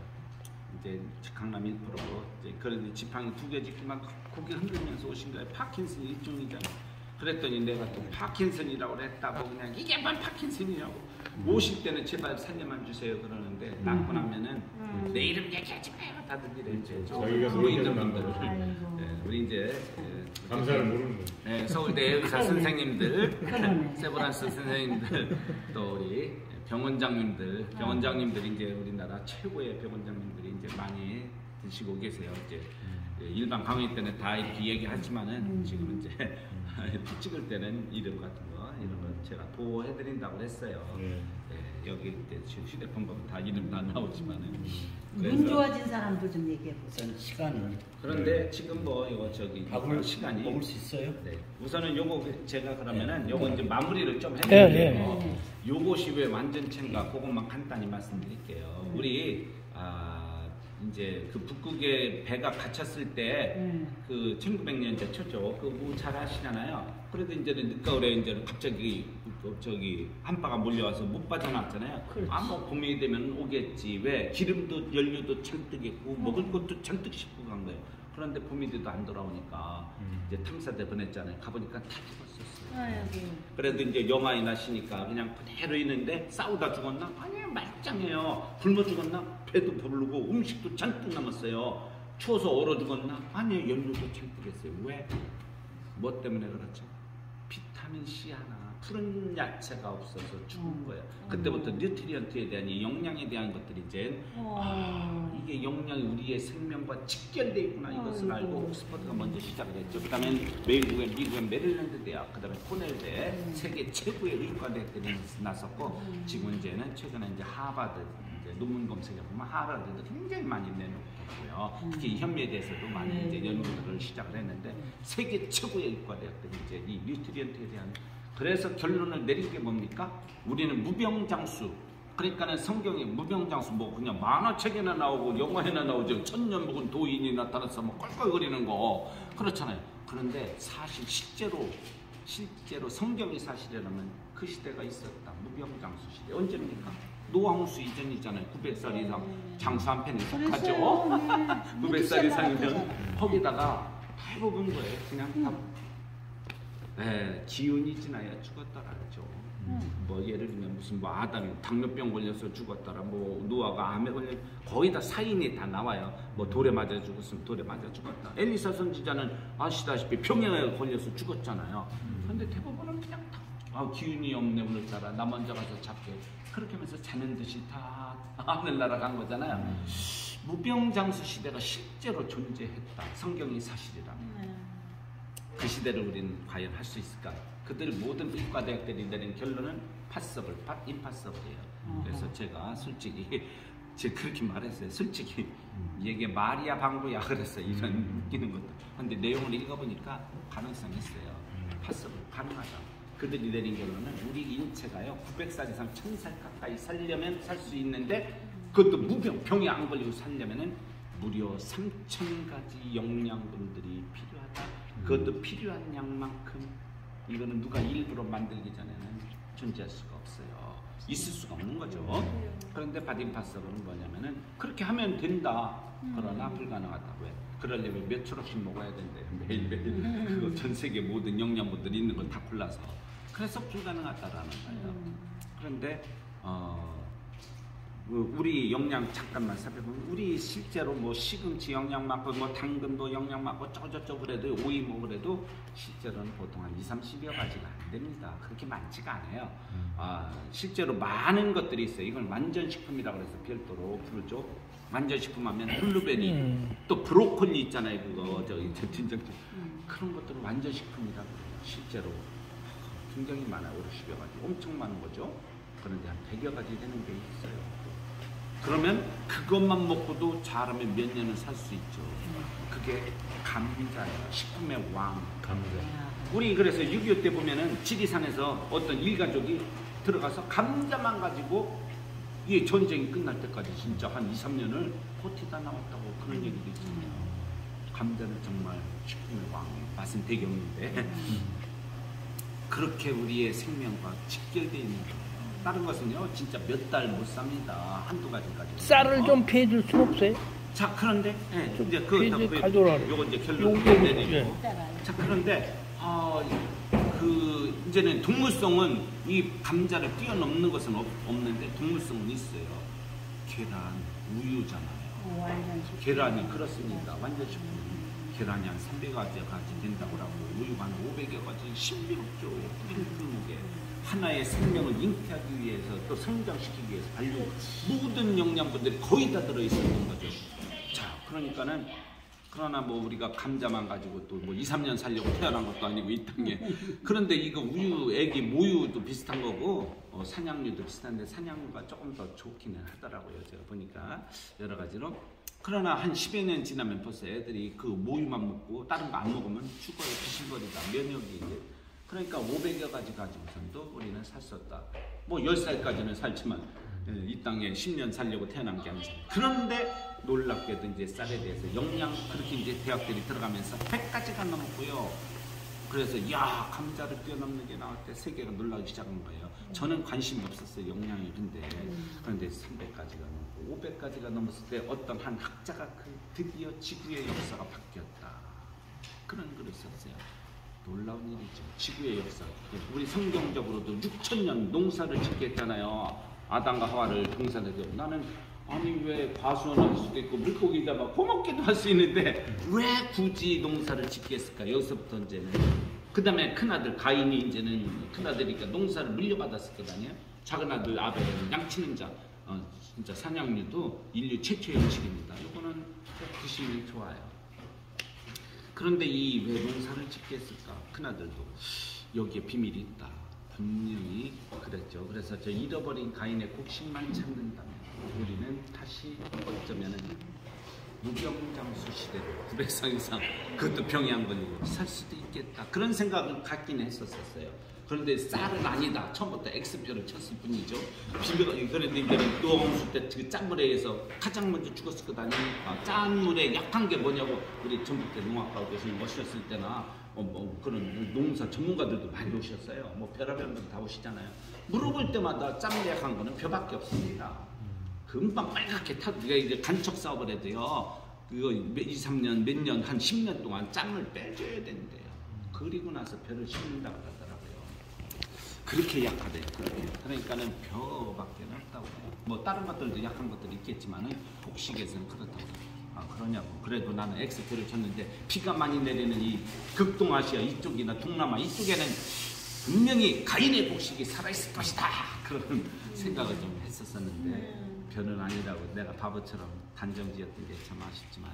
[SPEAKER 1] 이제 강남 1%고 이제 그런데 지팡이 2개 짚고 막 고개 흔들면서 오신 거예요. 파킨슨 일종이잖아. 그랬더니 내가 또 파킨슨이라고 했다고 그냥 이게 뭔 파킨슨이냐고. 오실 때는 제발 살려만 주세요 그러는데 낳고 나면은 내 이름 얘기하지 마요 다들 이래 이제
[SPEAKER 3] 저희가
[SPEAKER 1] 뭐 있는
[SPEAKER 3] 그렇게
[SPEAKER 1] 분들을 우리 이제
[SPEAKER 3] 감사를 모르는
[SPEAKER 1] 서울대 의사 선생님들 세브란스 선생님들 또 우리 병원장님들이 이제 우리나라 최고의 병원장님들이 이제 많이 드시고 계세요. 이제 일반 강의 때는 다 이렇게 얘기하지만은 지금 이제 찍을 때는 이름 같은 거 이런 거 제가 보호해드린다고 했어요. 여기 이제 휴대폰 보면 다 이름 다 나오지만은
[SPEAKER 2] 눈 좋아진 사람도 좀 얘기해 보세요.
[SPEAKER 4] 우선 시간을.
[SPEAKER 1] 그런데 지금 뭐 이거 저기
[SPEAKER 4] 밥을
[SPEAKER 1] 시간이
[SPEAKER 4] 먹을 수 있어요?
[SPEAKER 1] 네. 우선은 요거 제가 그러면은 요거 이제 마무리를 좀
[SPEAKER 5] 예,
[SPEAKER 1] 해드릴게요. 요것이 왜 완전체인가 그것만 간단히 말씀드릴게요. 우리 이제 그 북극에 배가 갇혔을 때 그 1900년대 초죠. 그거 잘 아시잖아요. 그래도 이제는 늦가을에 이제 갑자기 저기 한파가 몰려와서 못 빠져나왔잖아요. 뭐 봄이 되면 오겠지. 왜? 기름도 연료도 잔뜩 있고 먹을 것도 잔뜩 싣고 간 거예요. 그런데 봄이 돼도 안 돌아오니까 이제 탐사대 보냈잖아요. 가보니까 다 죽었었어요. 그래도 이제 영하이 나시니까 그냥 그대로 있는데 싸우다 죽었나? 아니요, 말짱해요. 굶어 죽었나? 배도 부르고 음식도 잔뜩 남았어요. 추워서 얼어 죽었나? 아니요, 연료도 잔뜩 했어요. 왜? 뭐 때문에 그렇죠? 비타민 C 하나, 푸른 야채가 없어서 죽은 거예요. 그때부터 뉴트리언트에 대한 이 영양에 대한 것들이 이제 이게 영양이 우리의 생명과 직결되어 있구나 이것을 알고 옥스퍼드가 먼저 시작을 했죠. 그 다음에 미국의 메릴랜드 대학, 그 다음에 코넬대 세계 최고의 의과대학들이 나섰고 지금 이제는 최근에 이제 하버드 이제 논문 검색해 보면 하버드도 굉장히 많이 내놓고요. 특히 현미에 대해서도 많은 이제 연구들을 시작을 했는데 세계 최고의 의과대학들이 이제 이 뉴트리언트에 대한 그래서 결론을 내린 게 뭡니까? 우리는 무병장수. 그러니까는 성경에 무병장수 뭐 그냥 만화책에나 나오고 영화에나 나오죠. 천년 묵은 도인이 나타나서 뭐 껄껄거리는 거 그렇잖아요. 그런데 사실 실제로 성경이 사실이라면 그 시대가 있었다. 무병장수 시대. 언제입니까? 노왕수 이전이잖아요. 900살 이상 장수 한 편에 속하죠. 900살 이상이면 거기다가 다 뽑은 거예요. 그냥 다. 네, 기운이 지나야 죽었더라죠. 뭐 예를 들면 무슨 뭐 아담이 당뇨병 걸려서 죽었더라, 뭐 노아가 암에 걸려 거의 다 사인이 다 나와요. 뭐 돌에 맞아 죽었으면 돌에 맞아 죽었다. 엘리사 선지자는 아시다시피 병에 걸려서 죽었잖아요. 그런데 대부분은 그냥 다 기운이 없네 오늘따라 나 먼저 가서 잡게 그렇게 하면서 자는 듯이 다 하늘나라 간 거잖아요. 무병장수 시대가 실제로 존재했다. 성경이 사실이라면. 그 시대를 우리는 과연 할 수 있을까? 그들 모든 의과대학들이 내린 결론은 임파서블이에요. 그래서 제가 솔직히 그렇게 말했어요. 솔직히 이게 말이야 방구야 그랬어요. 이런 웃기는 것도. 근데 내용을 읽어보니까 가능성이 있어요. 파서블 가능하다. 그들이 내린 결론은 우리 인체가요 900살 이상 1000살 가까이 살려면 살 수 있는데 그것도 병에 안 걸리고 살려면은 무려 3000가지 영양분들이 필요하다. 그것도 필요한 양만큼 이거는 누가 일부러 만들기 전에는 존재할 수가 없어요. 있을 수가 없는 거죠. 그런데 바딘파서블은 뭐냐면은 그렇게 하면 된다. 그러나 불가능하다. 왜? 그러려면 몇 초록씩 먹어야 된대요. 매일매일 그거 전 세계 모든 영양분들이 있는 걸 다 골라서. 그래서 불가능하다라는 거예요. 그런데 우리 영양 잠깐만 살펴보면 우리 실제로 뭐 시금치 영양 많고 뭐 당근도 영양 많고 저저저 그래도 오이 먹으래도 실제로는 보통 한 20-30여 가지가 안 됩니다. 그렇게 많지가 않아요. 실제로 많은 것들이 있어요. 이걸 완전식품이라고 해서 별도로 부르죠. 완전식품 하면 블루베리 또 브로콜리 있잖아요. 그거 저기 진짜 그런 것들은 완전식품이라고 해요. 실제로 굉장히 많아요. 50여 가지 엄청 많은 거죠. 그런데 한 100여 가지 되는 게 있어요. 그러면 그것만 먹고도 잘하면 몇 년은 살 수 있죠. 그게 감자예요. 식품의 왕.
[SPEAKER 3] 감자.
[SPEAKER 1] 우리 그래서 6.25 때 보면은 지리산에서 어떤 일가족이 들어가서 감자만 가지고 이 전쟁이 끝날 때까지 진짜 한 2-3년을 버티다 나왔다고 그런 얘기도 있잖아요. 감자는 정말 식품의 왕이에요. 맛은 되게 없는데 그렇게 우리의 생명과 직결되어 있는 거예요. 다른 것은요 진짜 몇 달 못 삽니다. 한두 가지까지.
[SPEAKER 3] 쌀을 좀 피해줄 수 없어요?
[SPEAKER 1] 자 그런데 이제
[SPEAKER 3] 가져라.
[SPEAKER 1] 요거 이제 결론 내리고.
[SPEAKER 3] 네.
[SPEAKER 1] 자 그런데 이제는 동물성은 이 감자를 뛰어넘는 것은 없는데 동물성은 있어요. 계란, 우유잖아요. 계란이 그렇습니다. 완전 식품. 계란이 한 300가지 된다고 하고 우유가 한 500여 가지 신비롭죠. 핑크무게 하나의 생명을 잉태하기 위해서 또 성장시키기 위해서 모든 영양분들이 거의 다 들어있었던 거죠. 자 그러나 뭐 우리가 감자만 가지고 또 뭐 2, 3년 살려고 태어난 것도 아니고 이 땅에. 그런데 이거 우유, 애기 모유도 비슷한 거고 사냥류도 비슷한데 사냥류가 조금 더 좋기는 하더라고요. 제가 보니까 여러 가지로. 그러나 한 10여 년 지나면 벌써 애들이 그 모유만 먹고 다른 거 안 먹으면 죽어요. 비실거리다. 면역이 이제. 그러니까 500여 가지 가지고선도 우리는 살 수 없다. 뭐 10살까지는 살지만 이 땅에 10년 살려고 태어난 게 아니죠. 그런데 놀랍게도 이제 쌀에 대해서 영양 그렇게 이제 대학들이 들어가면서 100가지가 넘었고요. 그래서 야 감자를 뛰어넘는 게 나올 때 세계가 놀라기 시작한 거예요. 저는 관심 없었어요. 영양이. 그런데 300가지가 넘고 500가지가 넘었을 때 어떤 한 학자가 드디어 지구의 역사가 바뀌었다. 그런 글을 썼어요. 놀라운 일이죠. 지구의 역사. 우리 성경적으로도 6,000년 농사를 짓게 했잖아요. 아담과 하와를 동산에서. 나는 아니 왜 과수원을 할 수도 있고 물고기에다가 퍼먹기도 할 수 있는데 왜 굳이 농사를 짓게 했을까? 여기서부터 이제는 그 다음에 큰아들 가인이 이제는 큰아들이니까 농사를 물려받았을 것 아니에요? 작은아들 아벨은 양치는 자. 진짜 사냥류도 인류 최초의 음식입니다. 이거는 드시면 좋아요. 그런데 이 왜 농사를 짓게 했을까? 큰아들도 여기에 비밀이 있다. 분명히 그랬죠. 그래서 저 잃어버린 가인의 곡식만 찾는다면 우리는 다시 어쩌면은 무병장수 시대로 900상 이상 그것도 병이 걸리고 살 수도 있겠다. 그런 생각을 갖긴 했었어요. 그런데 쌀은 아니다. 처음부터 X표를 쳤을 뿐이죠. 그런데 이제는 노홍수 때 그 짠물에 의해서 가장 먼저 죽었을 것 아닙니까? 짠물에 약한 게 뭐냐고 우리 전북 때 농학과 교수님 오셨을 때나 뭐 그런 농사 전문가들도 많이 오셨어요. 뭐 별의별 분 다 오시잖아요. 물어볼 때마다 짠물에 약한 거는 벼밖에 없습니다. 금방 빨갛게 타도 우리가 이제 간척 사업을 해도요. 그거 2, 3년 몇 년 한 10년 동안 짠물 빼줘야 된대요. 그리고 나서 벼를 심는다고 하더라고요. 그렇게 약하대요. 그러니까는 벼밖에 없다고 해요. 뭐 다른 것들도 약한 것들이 있겠지만은 곡식에서는 그렇다고 해요. 아 그러냐고. 그래도 나는 X표를 쳤는데 비가 많이 내리는 이 극동아시아 이쪽이나 동남아 이쪽에는 분명히 가인의 곡식이 살아있을 것이다. 그런 생각을 좀 했었었는데 벼는 아니라고 내가 바보처럼 단정지었던 게 참 아쉽지만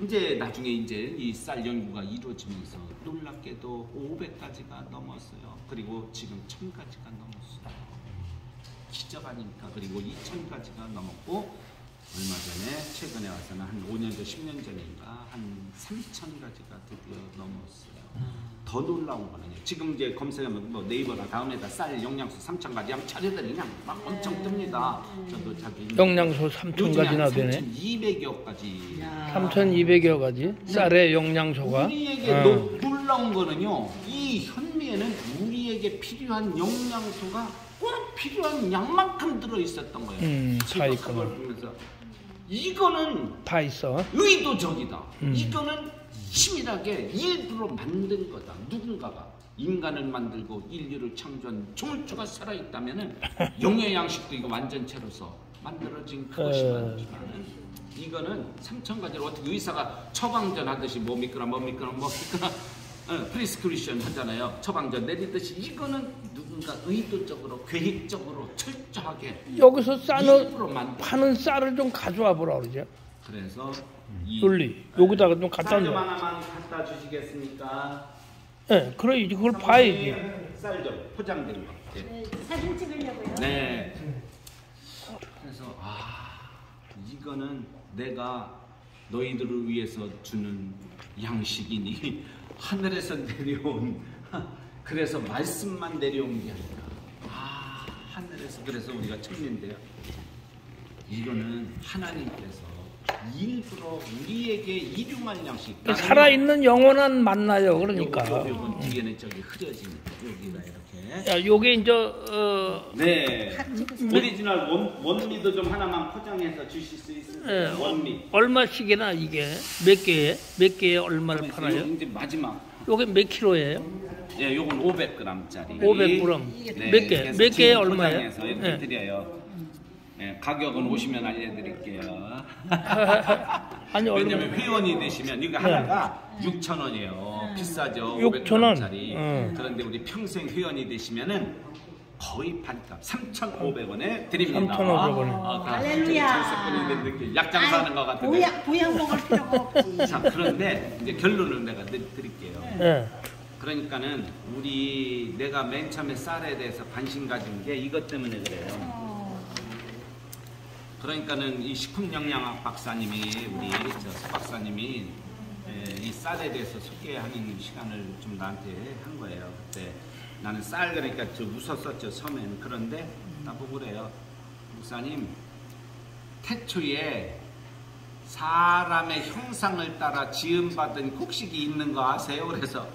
[SPEAKER 1] 이제 나중에 이제 이 쌀 연구가 이루어지면서 놀랍게도 500가지가 넘었어요. 그리고 지금 1000가지가 넘었어요. 기적 아닙니까? 그리고 2000가지가 넘었고 얼마 전에 최근에 와서는 한 5년 전 10년 전인가 한 3000가지가 드디어 넘었어요. 더 놀라운 거는요. 지금 이제 검색하면 뭐 네이버나 다음에다 쌀 영양소 3000가지 양 차례들이 그냥 막 엄청 뜹니다. 저도 자기
[SPEAKER 3] 영양소 3000가지나 되네.
[SPEAKER 1] 3200여 가지.
[SPEAKER 3] 3200여 가지 쌀의 영양소가.
[SPEAKER 1] 우리에게 놀라운 거는요. 이 현미에는 우리에게 필요한 영양소가 꼭 필요한 양만큼 들어 있었던 거예요.
[SPEAKER 3] 다 있구나.
[SPEAKER 1] 보면서 이거는
[SPEAKER 3] 다 있어.
[SPEAKER 1] 의도적이다. 이거는 치밀하게 일부러 만든 거다. 누군가가 인간을 만들고 인류를 창조한 조물주가 살아있다면은 영의 양식도 이거 완전체로서 만들어진 그것이지만 이거는 3000가지를 어떻게 의사가 처방전 하듯이 뭐 미끄러 프리스크리션 하잖아요. 처방전 내리듯이 이거는 누군가 의도적으로 계획적으로 철저하게
[SPEAKER 3] 여기서 파는 쌀을 좀 가져와 보라 그러죠.
[SPEAKER 1] 그래서
[SPEAKER 3] 논리 여기다가 좀 갖다
[SPEAKER 1] 쌀
[SPEAKER 3] 놔.
[SPEAKER 1] 좀 하나만 갖다 주시겠습니까?
[SPEAKER 3] 네, 그래 이제 그걸 봐야지.
[SPEAKER 1] 쌀 좀 포장된 거.
[SPEAKER 2] 네, 사진 찍으려고요.
[SPEAKER 1] 네. 그래서 이거는 내가 너희들을 위해서 주는 양식이니 하늘에서 내려온 그래서 말씀만 내려온 게 아니라 하늘에서 그래서 우리가 천리인데요. 이거는 하나님께서 일부러 우리에게 일용할 양식.
[SPEAKER 3] 살아있는 영혼은 만나요. 그러니까.
[SPEAKER 1] 요건 뒤에는 저기 흐려진 여기가 이렇게.
[SPEAKER 3] 야, 요게 이제
[SPEAKER 1] 네. 오리지널 원미도 좀 하나만 포장해서 주실 수 있으세요?
[SPEAKER 3] 예,
[SPEAKER 1] 원미.
[SPEAKER 3] 얼마씩이나 이게 몇 개에 얼마를 팔아요?
[SPEAKER 1] 이제 마지막.
[SPEAKER 3] 요게 몇 킬로예요?
[SPEAKER 1] 예, 요건 500g짜리.
[SPEAKER 3] 500g.
[SPEAKER 1] 네,
[SPEAKER 3] 몇 개에 얼마예요?
[SPEAKER 1] 포장해서 이렇게
[SPEAKER 3] 예.
[SPEAKER 1] 드려요. 예, 가격은 오시면 알려드릴게요.
[SPEAKER 3] 아니,
[SPEAKER 1] 왜냐면 회원이 되시면 이거 하나가 6,000원이에요. 비싸죠.
[SPEAKER 3] 6,000원.
[SPEAKER 1] 500g짜리. 그런데 우리 평생 회원이 되시면은 거의 반값 3,500원에 드립니다.
[SPEAKER 3] 3,500원.
[SPEAKER 2] 할렐루야.
[SPEAKER 1] 약장사하는 것 같은데.
[SPEAKER 2] 보양 먹을 필요가 없지.
[SPEAKER 1] 자, 그런데 이제 결론을 내가 드릴게요.
[SPEAKER 3] 예.
[SPEAKER 1] 그러니까는 내가 맨 처음에 쌀에 대해서 관심 가진 게 이것 때문에 그래요. 그러니까는 이 식품영양학 박사님이 우리 서 박사님이 이 쌀에 대해서 소개하는 시간을 좀 나한테 한 거예요. 그때 나는 쌀 그러니까 좀 웃었었죠 처음에는. 그런데 나보고 그래요. 목사님, 태초에 사람의 형상을 따라 지음받은 곡식이 있는 거 아세요? 그래서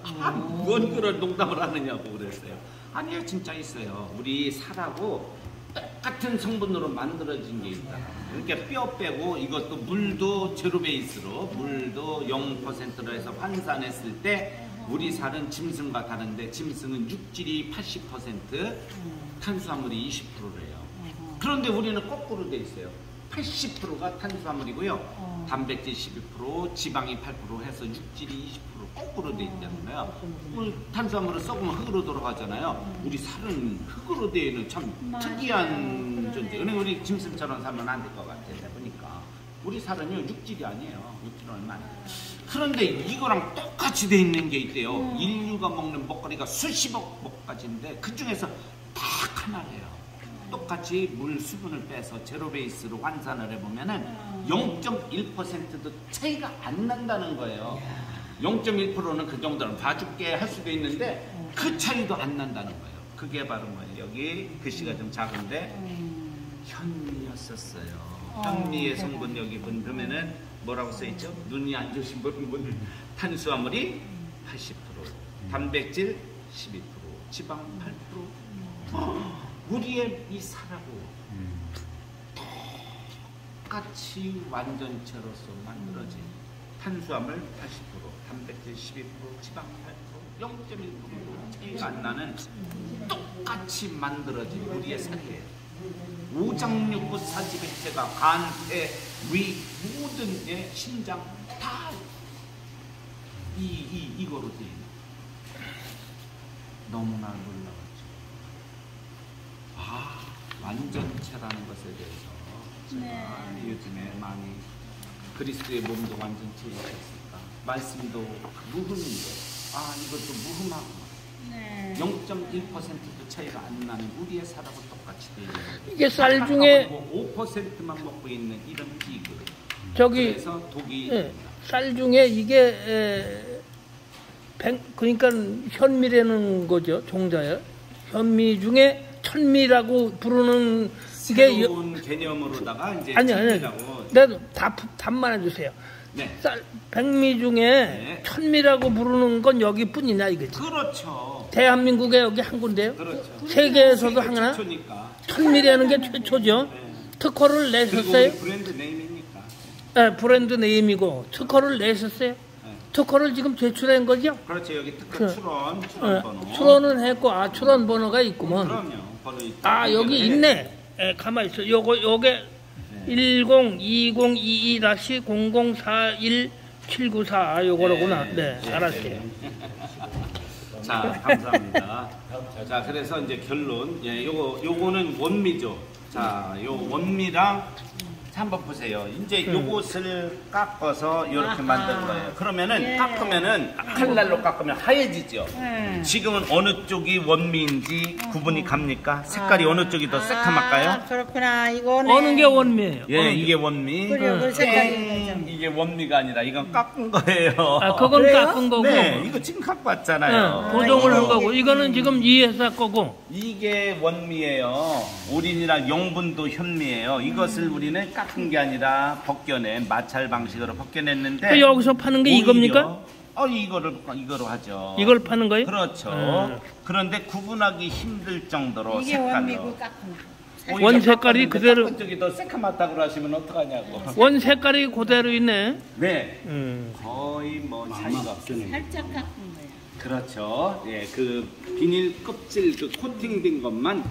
[SPEAKER 1] 뭔 그런 농담을 하느냐고 그랬어요. 아니요, 진짜 있어요. 우리 살하고 똑같은 성분으로 만들어진 게 있다. 그러니까 뼈 빼고 이것도 물도 제로 베이스로 물도 0%로 해서 환산했을 때 우리 살은 짐승과 다른데 짐승은 육질이 80%, 탄수화물이 20%래요. 그런데 우리는 거꾸로 돼 있어요. 80%가 탄수화물이고요. 단백질 12%, 지방이 8% 해서 육질이 20% 거꾸로 돼 있다는 거예요. 탄수화물을 썩으면 흙으로 돌아가잖아요. 우리 살은 흙으로 되어 있는 참 특이한 존재. 그러니까 우리 짐승처럼 살면 안 될 것 같아요. 보니까 우리 살은요 육질이 아니에요. 육질 얼마 안 돼요. 그런데 이거랑 똑같이 돼 있는 게 있대요. 인류가 먹는 먹거리가 수십억 먹가지인데 그 중에서 딱 하나래요. 똑같이 물 수분을 빼서 제로 베이스로 환산을 해보면은 0.1%도 차이가 안 난다는 거예요. 0.1%는 그 정도는 봐줄게 할 수도 있는데 그 차이도 안 난다는 거예요. 그게 바로 뭐예요? 여기 글씨가 좀 작은데 현미였었어요. 현미의 성분 여기 보면은 뭐라고 써있죠? 눈이 안 좋으신 분들 탄수화물이 80%, 단백질 12%, 지방 8%. 우리의 이 살하고 똑같이 완전체로서 만들어진 탄수화물 80%, 단백질 12%, 지방 8%, 0.1%도 차이가 안 나는 똑같이 만들어진 우리의 살이에요. 오장육부 사지백제가 간, 폐, 위 모든 게 심장 다 이거로 돼 있는. 너무나 놀라웠죠. 완전체라는 것에 대해서 제가 요즘에 많이 그리스도의 몸도 완전체가 있을까? 말씀도 무흠인데 이것도 무흠하고 0.1%도 차이가 안 나는 우리의 살하고 똑같이 되어 있는
[SPEAKER 3] 이게 쌀 중에
[SPEAKER 1] 5%만 먹고 있는 이런 비글.
[SPEAKER 3] 저기
[SPEAKER 1] 그래서 독이
[SPEAKER 3] 쌀 중에 이게 그러니까 현미라는 거죠. 종자요. 현미 중에 천미라고 부르는 게
[SPEAKER 1] 새로운 개념으로다가 이제
[SPEAKER 3] 아니 내가 답만 해주세요.
[SPEAKER 1] 네.
[SPEAKER 3] 백미 중에
[SPEAKER 1] 네.
[SPEAKER 3] 천미라고 부르는 건 여기뿐이냐 이거지.
[SPEAKER 1] 그렇죠.
[SPEAKER 3] 대한민국에 여기 한 군데요.
[SPEAKER 1] 그렇죠.
[SPEAKER 3] 세계에서도 하나.
[SPEAKER 1] 최초니까.
[SPEAKER 3] 천미라는 게 최초죠.
[SPEAKER 1] 네.
[SPEAKER 3] 특허를 내셨어요.
[SPEAKER 1] 브랜드 네임이니까.
[SPEAKER 3] 네, 브랜드 네임이고 특허를 내셨어요.
[SPEAKER 1] 네.
[SPEAKER 3] 특허를 지금 제출한 거죠.
[SPEAKER 1] 그렇죠. 여기 특허 출원 번호.
[SPEAKER 3] 출원은 했고 출원 번호가 있구먼.
[SPEAKER 1] 그럼요. 번호 있죠.
[SPEAKER 3] 여기 있네. 가만히 있어. 요게 1022-0041-794 요거로구나. 네, 알았어요.
[SPEAKER 1] 자, 감사합니다. 자, 그래서 이제 결론. 요거는 원미죠. 자, 요 원미랑 한번 보세요. 이제 요것을 깎아서 이렇게 만든 거예요. 그러면은 깎으면은 칼날로 깎으면 하얘지죠. 지금은 어느 쪽이 원미인지 구분이 갑니까? 색깔이 어느 쪽이 더 새카맣까요?
[SPEAKER 2] 그렇구나. 이거는
[SPEAKER 3] 어느 게 원미예요?
[SPEAKER 1] 예, 이게 원미.
[SPEAKER 2] 그래요. 그 색깔이
[SPEAKER 1] 이게 원미가 아니라 이건 깎은 거예요.
[SPEAKER 3] 그건
[SPEAKER 2] 그래요?
[SPEAKER 3] 깎은 거고.
[SPEAKER 1] 네, 이거 지금 갖고 왔잖아요.
[SPEAKER 3] 고정을 한 거고. 이거는 지금 이 회사 거고.
[SPEAKER 1] 이게 원미예요. 오리지널 영분도 현미예요. 이것을 우리는 깎은 게 아니라 벗겨낸 마찰 방식으로 벗겨냈는데
[SPEAKER 3] 그 여기서 파는 게 이겁니까?
[SPEAKER 1] 이거로 하죠.
[SPEAKER 3] 이걸 파는 거예요?
[SPEAKER 1] 그렇죠. 그런데 구분하기 힘들 정도로
[SPEAKER 2] 이게
[SPEAKER 1] 색깔로.
[SPEAKER 2] 원미고 깎은 거.
[SPEAKER 3] 원 색깔이 그대로-
[SPEAKER 1] 쪽이 더 새카맣다고 하시면 어떡하냐고.
[SPEAKER 3] 원 색깔이 그대로 있네.
[SPEAKER 1] 네. 거의 뭐 차이가 없어요.
[SPEAKER 2] 살짝 깎은 거야.
[SPEAKER 1] 그렇죠. 예, 그 비닐 껍질 그 코팅된 것만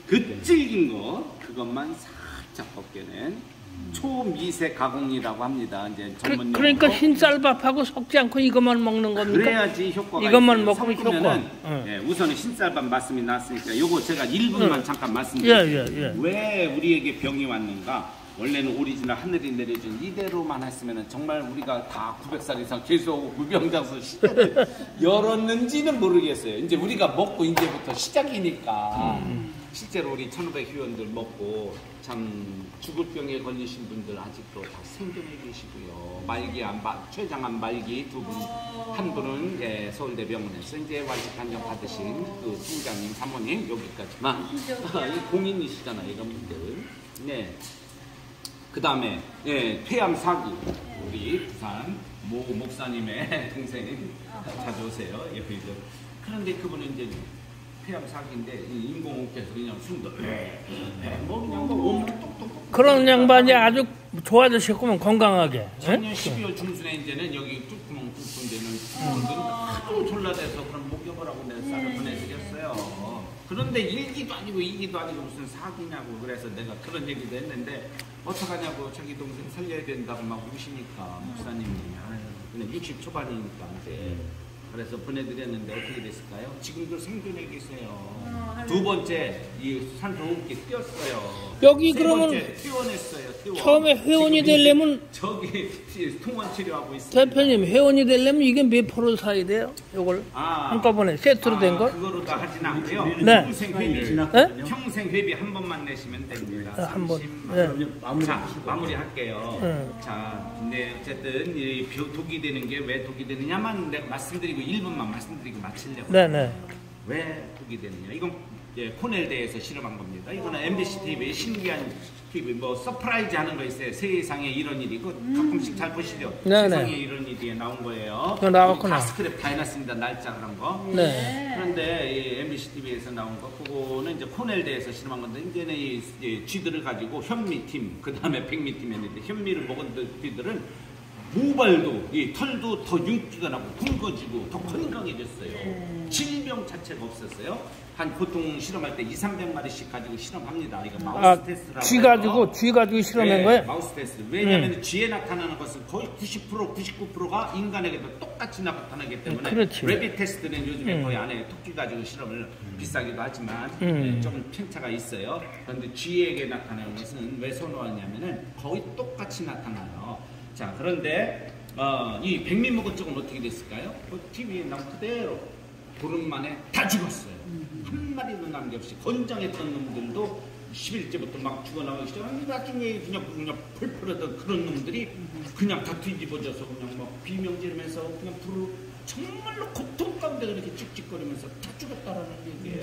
[SPEAKER 1] 그 질긴 거 그것만 살짝 벗겨낸 초미세 가공이라고 합니다. 이제 전문
[SPEAKER 3] 그러니까
[SPEAKER 1] 용어로.
[SPEAKER 3] 흰 쌀밥하고 섞지 않고 이것만 먹는 겁니까?
[SPEAKER 1] 그래야지 효과가
[SPEAKER 3] 이것만
[SPEAKER 1] 있어요.
[SPEAKER 3] 먹으면
[SPEAKER 1] 섞으면은,
[SPEAKER 3] 효과.
[SPEAKER 1] 예, 우선은 흰쌀밥 말씀이 나왔으니까 요거 제가 1분만 잠깐 말씀드릴게요.
[SPEAKER 3] 예.
[SPEAKER 1] 왜 우리에게 병이 왔는가? 원래는 오리지널 하늘이 내려준 이대로만 했으면 정말 우리가 다 900살 이상 계속 무병장수 시대를 열었는지는 모르겠어요. 이제 우리가 먹고 이제부터 시작이니까. 실제로 우리 1500 회원들 먹고 참 죽을 병에 걸리신 분들 아직도 다 생존해 계시고요. 췌장암 말기 두 분, 한 분은 예, 서울대병원에서 이제 완치 판정 받으신 그 팀장님, 사모님 여기까지만 이 공인이시잖아요, 이런 분들. 네. 그 다음에 예, 폐암 사기 우리 부산 모 목사님의 동생 자주 오세요. 여기도. 그런데 그분은 이제 폐암 사기인데 인공호흡해서 그냥 숨도 뭐 그냥 뭐 온몸 똑똑똑.
[SPEAKER 3] 그런 양반이 아주 좋아지셨구만 건강하게.
[SPEAKER 1] 작년 12월 중순에 이제는 여기 뚫구멍 뚫고 되는 분들은 하도 졸라대서 그럼 목욕을 하고 내가 쌀을 보내드렸어요. 그런데 1기도 아니고 2기도 아니고 무슨 사기냐고 그래서 내가 그런 얘기도 했는데 어떡하냐고 자기 동생 살려야 된다고 막 우시니까 목사님이 그냥 60 초반이니까 이제 그래서 보내드렸는데 어떻게 됐을까요? 지금도 생존해 계세요. 두 번째 이 산소호흡기 띄었어요.
[SPEAKER 3] 여기
[SPEAKER 1] 세
[SPEAKER 3] 그러면
[SPEAKER 1] 번째 퇴원했어요. 퇴원.
[SPEAKER 3] 처음에 회원이
[SPEAKER 1] 지금
[SPEAKER 3] 되려면
[SPEAKER 1] 저기 통원 치료하고 있어요.
[SPEAKER 3] 대표님 회원이 되려면 이게 몇 프로 사야 돼요? 요걸 한꺼번에 세트로 된 거?
[SPEAKER 1] 그거로 다 하진 않고요.
[SPEAKER 3] 네.
[SPEAKER 1] 평생 회비.
[SPEAKER 3] 네?
[SPEAKER 1] 평생 회비 한 번만 내시면 됩니다.
[SPEAKER 3] 한 번.
[SPEAKER 1] 30만 원. 자, 마무리할게요.
[SPEAKER 3] 네.
[SPEAKER 1] 자, 근데 어쨌든 이 독이 되는 게 왜 독이 되느냐만 내가 말씀드리고 1분만 말씀드리고 마치려고.
[SPEAKER 3] 네네.
[SPEAKER 1] 왜 독이 되느냐? 이건 예, 코넬대에서 실험한 겁니다. 이거는 MBC TV의 신기한 TV 뭐 서프라이즈 하는 거 있어요. 세상에 이런 일이 그 가끔씩 잘 보시죠.
[SPEAKER 3] 네네.
[SPEAKER 1] 세상에 이런 일이 나온 거예요.
[SPEAKER 3] 그거 나왔구나.
[SPEAKER 1] 다 스크랩 다 해놨습니다. 날짜 그런 거.
[SPEAKER 3] 네.
[SPEAKER 1] 그런데 이 MBC TV에서 나온 거, 그거는 이제 코넬대에서 실험한 건데 이제는 이 쥐들을 가지고 현미팀, 그 다음에 백미팀 했는데 현미를 먹은 쥐들은 모발도 이 털도 더 윤기가 나고 굵어지고 더 건강해졌어요. 질병 자체가 없었어요. 한 보통 실험할 때 200~300마리씩 가지고 실험합니다. 이거 마우스 테스트라고
[SPEAKER 3] 쥐 가지고 실험한 거예요?
[SPEAKER 1] 마우스 테스트. 왜냐하면 쥐에 나타나는 것은 거의 90%, 99%가 인간에게도 똑같이 나타나기 때문에
[SPEAKER 3] 그렇지.
[SPEAKER 1] 레빗 테스트는 요즘에 거의 안 해요. 토끼 가지고 실험을 비싸기도 하지만 조금 편차가 있어요. 그런데 쥐에게 나타나는 것은 왜 선호하냐면은 거의 똑같이 나타나요. 자, 그런데 이 백미목은 쪽은 어떻게 됐을까요? 그 TV에 나온 그대로 보름 만에 다 죽었어요. 한 마리도 남김없이 건장했던 놈들도 10일째부터 막 죽어나오기 시작하고 나중에 그냥 펄펄하던 그런 놈들이 그냥 다 뒤집어져서 그냥 막 비명 지르면서 그냥 불을 정말로 고통 가운데 그렇게 찍찍거리면서 다 죽었다라는 얘기예요.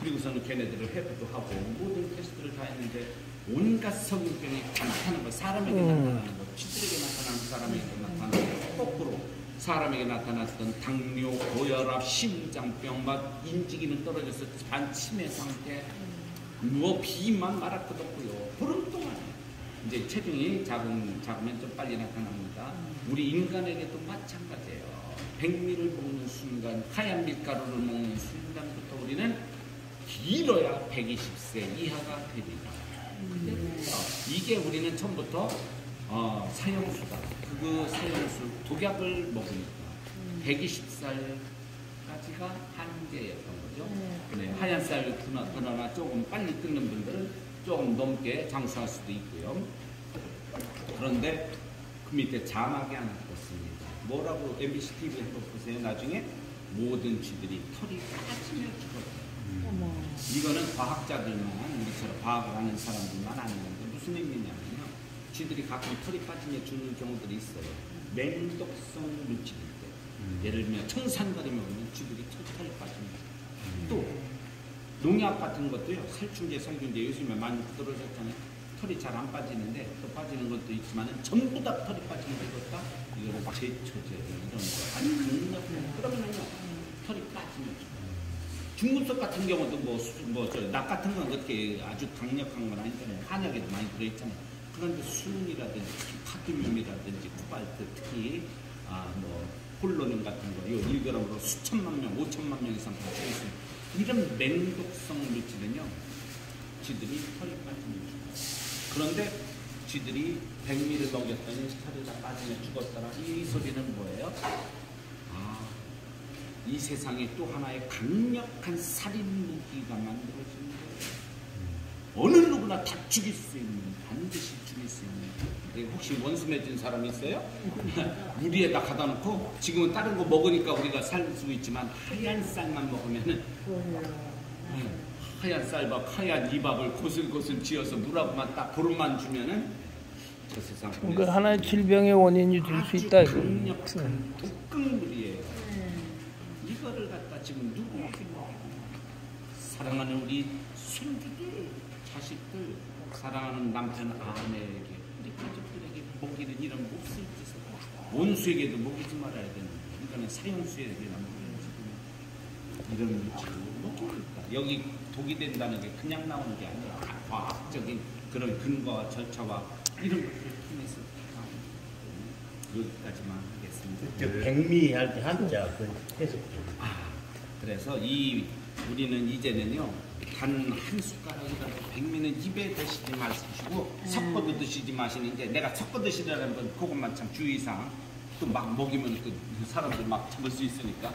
[SPEAKER 1] 그리고서는 걔네들을 회부도 하고 모든 테스트를 다 했는데 온갖 성인병이 다 나타나는 거, 사람에게 나타나는 거, 쥐들에게 나타나는 사람에게 나타나는 거, 거꾸로 사람에게 나타났던 당뇨, 고혈압, 심장병, 막 인지기능 떨어져서 반치매 상태, 뭐 비만 말아뜯었고요. 보름 동안 이제 체중이 작으면 좀 빨리 나타납니다. 우리 인간에게도 마찬가지예요. 백미를 먹는 순간, 하얀 밀가루를 먹는 순간부터 우리는 길어야 120세 이하가 됩니다. 이게 우리는 처음부터 사형수다. 그 사형수 독약을 먹으니까 120살까지가 한계였던 거죠. 네, 하얀 쌀 그러나 조금 빨리 끓는 분들은 조금 넘게 장수할 수도 있고요. 그런데 그 밑에 자막이 하나 떴습니다. 뭐라고 MBC TV에서 보세요. 나중에 모든 쥐들이 털이 빠지며 죽었어요. 이거는 과학자들만, 우리처럼 과학을 하는 사람들만 아는 건데 무슨 의미냐면요. 쥐들이 가끔 털이 빠지며 죽는 경우들이 있어요. 맹독성 물질일 때. 예를 들면 청산가리 먹으면 쥐들이 털이 빠집니다. 또 농약 같은 것도요. 살충제, 살균제 요즘에 많이 떨어졌잖아요. 털이 잘 안 빠지는데 또 빠지는 것도 있지만 전부 다 털이 빠지는 것도 이거를 제초제 이런 거 아니 그러면요 털이 빠지는 중금속 같은 경우도 낙 같은 건 그렇게 아주 강력한 건 아니잖아요. 한약에도 많이 들어있잖아요. 그런데 수은이라든지 카드뮴이라든지 코발트 특히 폴로늄 같은 거, 요 1g으로 수천만 명, 5천만 명 이상 다 들어있어요. 이런 맹독성 물질은요, 쥐들이 털이 빠지면 죽어요. 그런데 쥐들이 백미를 먹였더니 털이 다 빠지면 죽었더라. 이 소리는 뭐예요? 이 세상에 또 하나의 강력한 살인 무기가 만들어지는 거예요. 어느 누구나 다 죽일 수 있는, 반드시 죽일 수 있는. 혹시 원수 맺은 사람 있어요? 유리에다 갖다 놓고 지금은 다른 거 먹으니까 우리가 살 수 있지만 하얀 쌀만 먹으면은 하얀 쌀밥, 하얀 이밥을 고슬고슬 지어서 물하고만 딱 보름만 주면은 저 세상.
[SPEAKER 3] 그 하나의 질병의 원인이 될 수 있다.
[SPEAKER 1] 아주 강력한 독극물이에요. 이거를 갖다 지금 누구에게 사랑하는 우리 손주들, 자식들, 사랑하는 남편, 아내에게, 우리 가족들에게 먹이는 이런 몹쓸 짓을 원수에게도 먹이지 말아야 되는 그러니까 사형수에게나 먹여야지. 이런 물질을 먹으니까 여기 독이 된다는 게 그냥 나오는 게 아니라 과학적인 그런 근거와 절차와 이런 것들을 통해서 여기까지만 하겠습니다.
[SPEAKER 4] 백미 할 때 한자 그 해석 좀.
[SPEAKER 1] 그래서 우리는 이제는요 단 한 숟가락이라도 백미는 입에 드시지 마시고 섞어도 드시지 마시는데 내가 섞어 드시라는 건 그것만 참 주의사항. 또 막 먹이면 그 사람들 막 잡을 수 있으니까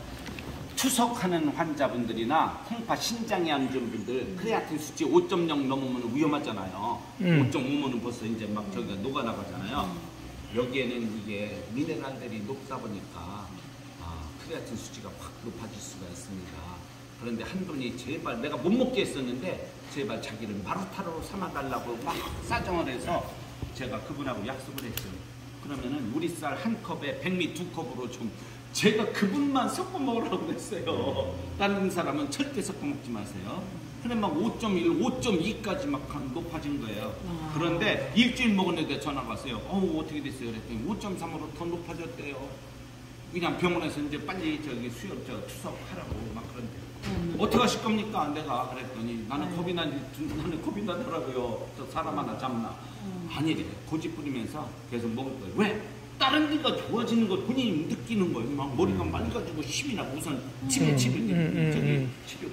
[SPEAKER 1] 투석하는 환자분들이나 콩파 신장이 안 좋은 분들 크레아틴 수치 5.0 넘으면 위험하잖아요. 5.5면은 벌써 이제 막 저기가 녹아나가잖아요. 여기에는 이게 미네랄들이 높다 보니까 크레아틴 수치가 확 높아질 수가 있습니다. 그런데 한 분이 제발 내가 못 먹게 했었는데 제발 자기를 마루타로 삼아달라고 막 사정을 해서 제가 그분하고 약속을 했어요. 그러면은 우리 쌀 한 컵에 백미 2컵으로 좀 제가 그분만 섞어 먹으라고 그랬어요. 다른 사람은 절대 섞어 먹지 마세요. 근데 막 5.1, 5.2까지 막 높아진 거예요. 그런데 일주일 먹었는데 전화가 왔어요. 어떻게 됐어요? 그랬더니 5.3으로 더 높아졌대요. 그냥 병원에서 이제 빨리 저기 투석하라고 막 그런데. 어떻게 하실 겁니까? 내가 그랬더니 나는 겁이 나더라고요. 저 사람 하나 잡나. 아니래. 고집 부리면서 계속 먹을 거예요. 왜? 다른 데가 좋아지는 걸 본인이 느끼는 거예요. 막 머리가 맑아지고 힘이 나고 우선 치료가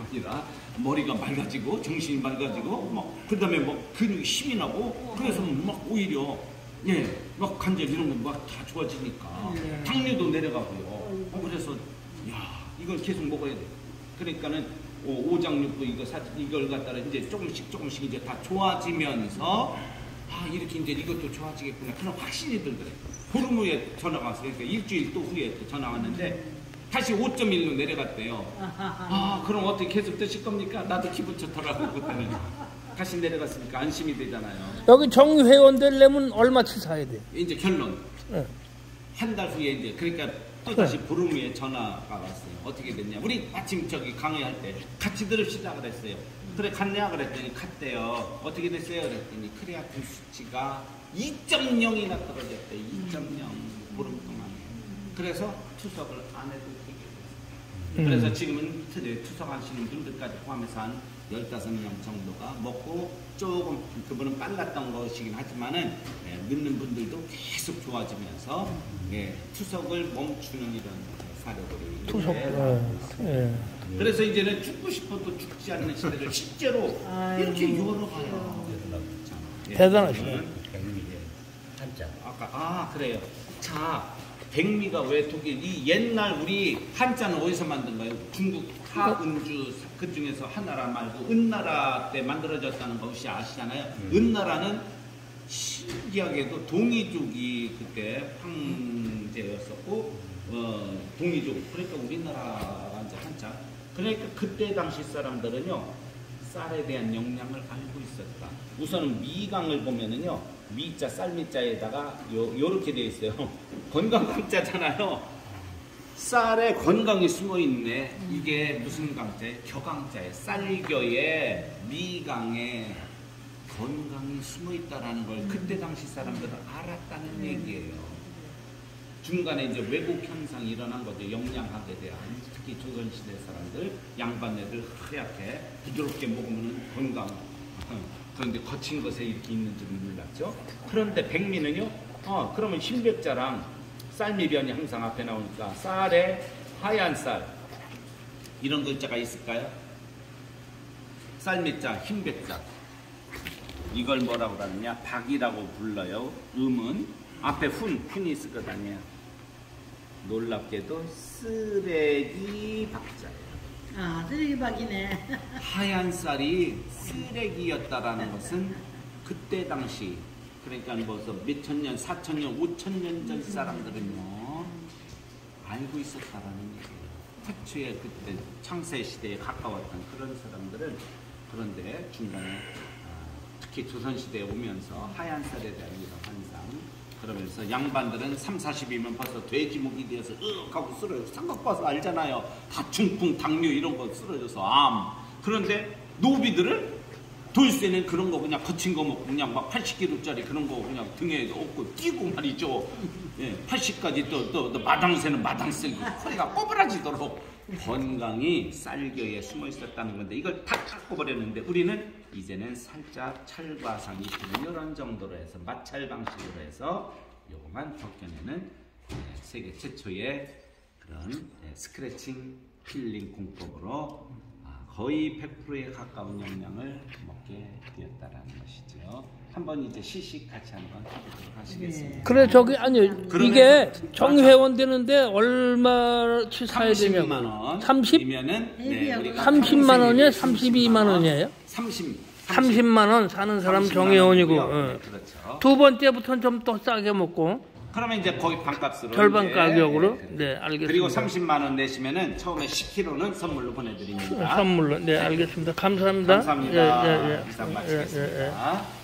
[SPEAKER 1] 아니라 머리가 맑아지고 정신이 맑아지고 그 다음에 근육이 힘이 나고 그래서 막 오히려 막 관절 이런 거 막 다 좋아지니까 당뇨도 내려가고요. 그래서 이걸 계속 먹어야 돼. 그러니까는 오장육부 이걸 갖다가 이제 조금씩 이제 다 좋아지면서 이렇게 이제 이것도 좋아지겠구나. 그런 확신이 들더래. 보름 후에 전화가 왔어요. 그러니까 일주일 또 후에 또 전화 왔는데 다시 5.1로 내려갔대요. 그럼 어떻게 계속 드실 겁니까? 나도 기분 좋더라고 그때는. 다시 내려갔으니까 안심이 되잖아요.
[SPEAKER 3] 여기 정회원 되려면 얼마치 사야 돼?
[SPEAKER 1] 이제 결론. 한 달 후에 이제 그러니까 또 다시 보름 후에 전화가 왔어요. 어떻게 됐냐? 우리 마침 저기 강의할 때 같이 들읍시다 그랬어요. 그래 갔냐 그랬더니 갔대요. 어떻게 됐어요? 그랬더니 크레아틴 수치가 2.0이나 떨어졌대. 2.0 보름 동안. 그래서 투석을 안 해도 되게 됐어요. 그래서 지금은 투석하시는 분들까지 포함해서 한 15명 정도가 먹고 조금 그분은 빨랐던 것이긴 하지만은 늦는 분들도 계속 좋아지면서 투석을 멈추는 이런 사례들이
[SPEAKER 3] 투석.
[SPEAKER 1] 그래서 이제는 죽고 싶어도 죽지 않는 시대를 실제로 이렇게 열어가요.
[SPEAKER 3] 대단하시네.
[SPEAKER 4] 백미의 한자.
[SPEAKER 1] 그래요. 자, 백미가 왜 독일 이 옛날 우리 한자는 어디서 만든 거예요? 중국 하은주 그 중에서 하나라 말고 은나라 때 만들어졌다는 거 혹시 아시잖아요. 은나라는 신기하게도 동이족이 그때 황제였었고 동이족 그러니까 우리나라가 이제 한자 그러니까 그때 당시 사람들은요 쌀에 대한 영양을 알고 있었다. 우선은 미강을 보면은요 미자 쌀미자에다가 요렇게 돼 있어요. 건강강자잖아요. 쌀에 건강이 숨어 있네. 이게 무슨 강자에? 겨강자에 쌀겨에 미강에 건강이 숨어 있다라는 걸 그때 당시 사람들은 알았다는 얘기예요. 중간에 이제 왜곡 현상이 일어난 거죠. 영양학에 대한. 특히 조선시대 사람들 양반애들 하얗게 부드럽게 먹으면 건강. 그런데 거친 것에 이렇게 있는 줄 몰랐죠. 그런데 백미는요. 그러면 흰백자랑 쌀미변이 항상 앞에 나오니까 쌀에 하얀 쌀 이런 글자가 있을까요? 쌀미자, 흰백자. 이걸 뭐라고 그러느냐? 박이라고 불러요. 음은 앞에 훈이 있을 것 아니에요. 놀랍게도 쓰레기 박자예요.
[SPEAKER 2] 아, 쓰레기박이네.
[SPEAKER 1] 하얀 쌀이 쓰레기였다라는 것은 그때 당시 그러니까 벌써 몇천 년, 4,000년, 5,000년 전 사람들은요 알고 있었다라는 얘기예요. 태초에 그때 창세 시대에 가까웠던 그런 사람들은 그런데 중간에 특히 조선시대에 오면서 하얀 쌀에 대한 이런 환상 그러면서 양반들은 3, 40이면 벌써 돼지목이 되어서 하고 쓰러져서 삼각 봐서 알잖아요. 다중풍, 당뇨 이런 거 쓰러져서 암. 그런데 노비들은 돌쇠는 그런 거 그냥 거친 거 먹고 그냥 막 80kg짜리 그런 거 그냥 등에 업고 뛰고 말이죠. 예, 80까지 또 마당새는 마당새고 허리가 꼬부라지도록 건강이 쌀겨에 숨어 있었다는 건데 이걸 다 깎고 버렸는데 우리는 이제는 살짝 찰과상이 있는 이런 정도로 해서 마찰 방식으로 해서 요거만 벗겨내는 세계 최초의 그런 스크래칭 필링 공법으로 거의 100%에 가까운 영양을 먹게 되었다라는 것이죠. 한번 이제 시식 같이 한번 해보도록 하시겠습니다.
[SPEAKER 3] 그래 저기 아니 이게 정회원 되는데 얼마치 사야 되냐고.
[SPEAKER 1] 30만 원.
[SPEAKER 3] 30이면은
[SPEAKER 1] 네, 우리가
[SPEAKER 3] 30만 원이에요? 32만 원이에요? 30만 원 사는 사람 정회원이고.
[SPEAKER 1] 네, 그렇죠.
[SPEAKER 3] 두 번째부터는 좀 더 싸게 먹고.
[SPEAKER 1] 그러면 이제 거의 반값으로
[SPEAKER 3] 절반
[SPEAKER 1] 이제,
[SPEAKER 3] 가격으로. 네, 알겠습니다.
[SPEAKER 1] 그리고 30만 원 내시면은 처음에 10kg는 선물로 보내드립니다.
[SPEAKER 3] 선물로. 네, 알겠습니다. 감사합니다.
[SPEAKER 1] 감사합니다.
[SPEAKER 3] 예, 예, 예.
[SPEAKER 1] 이상 마치겠습니다.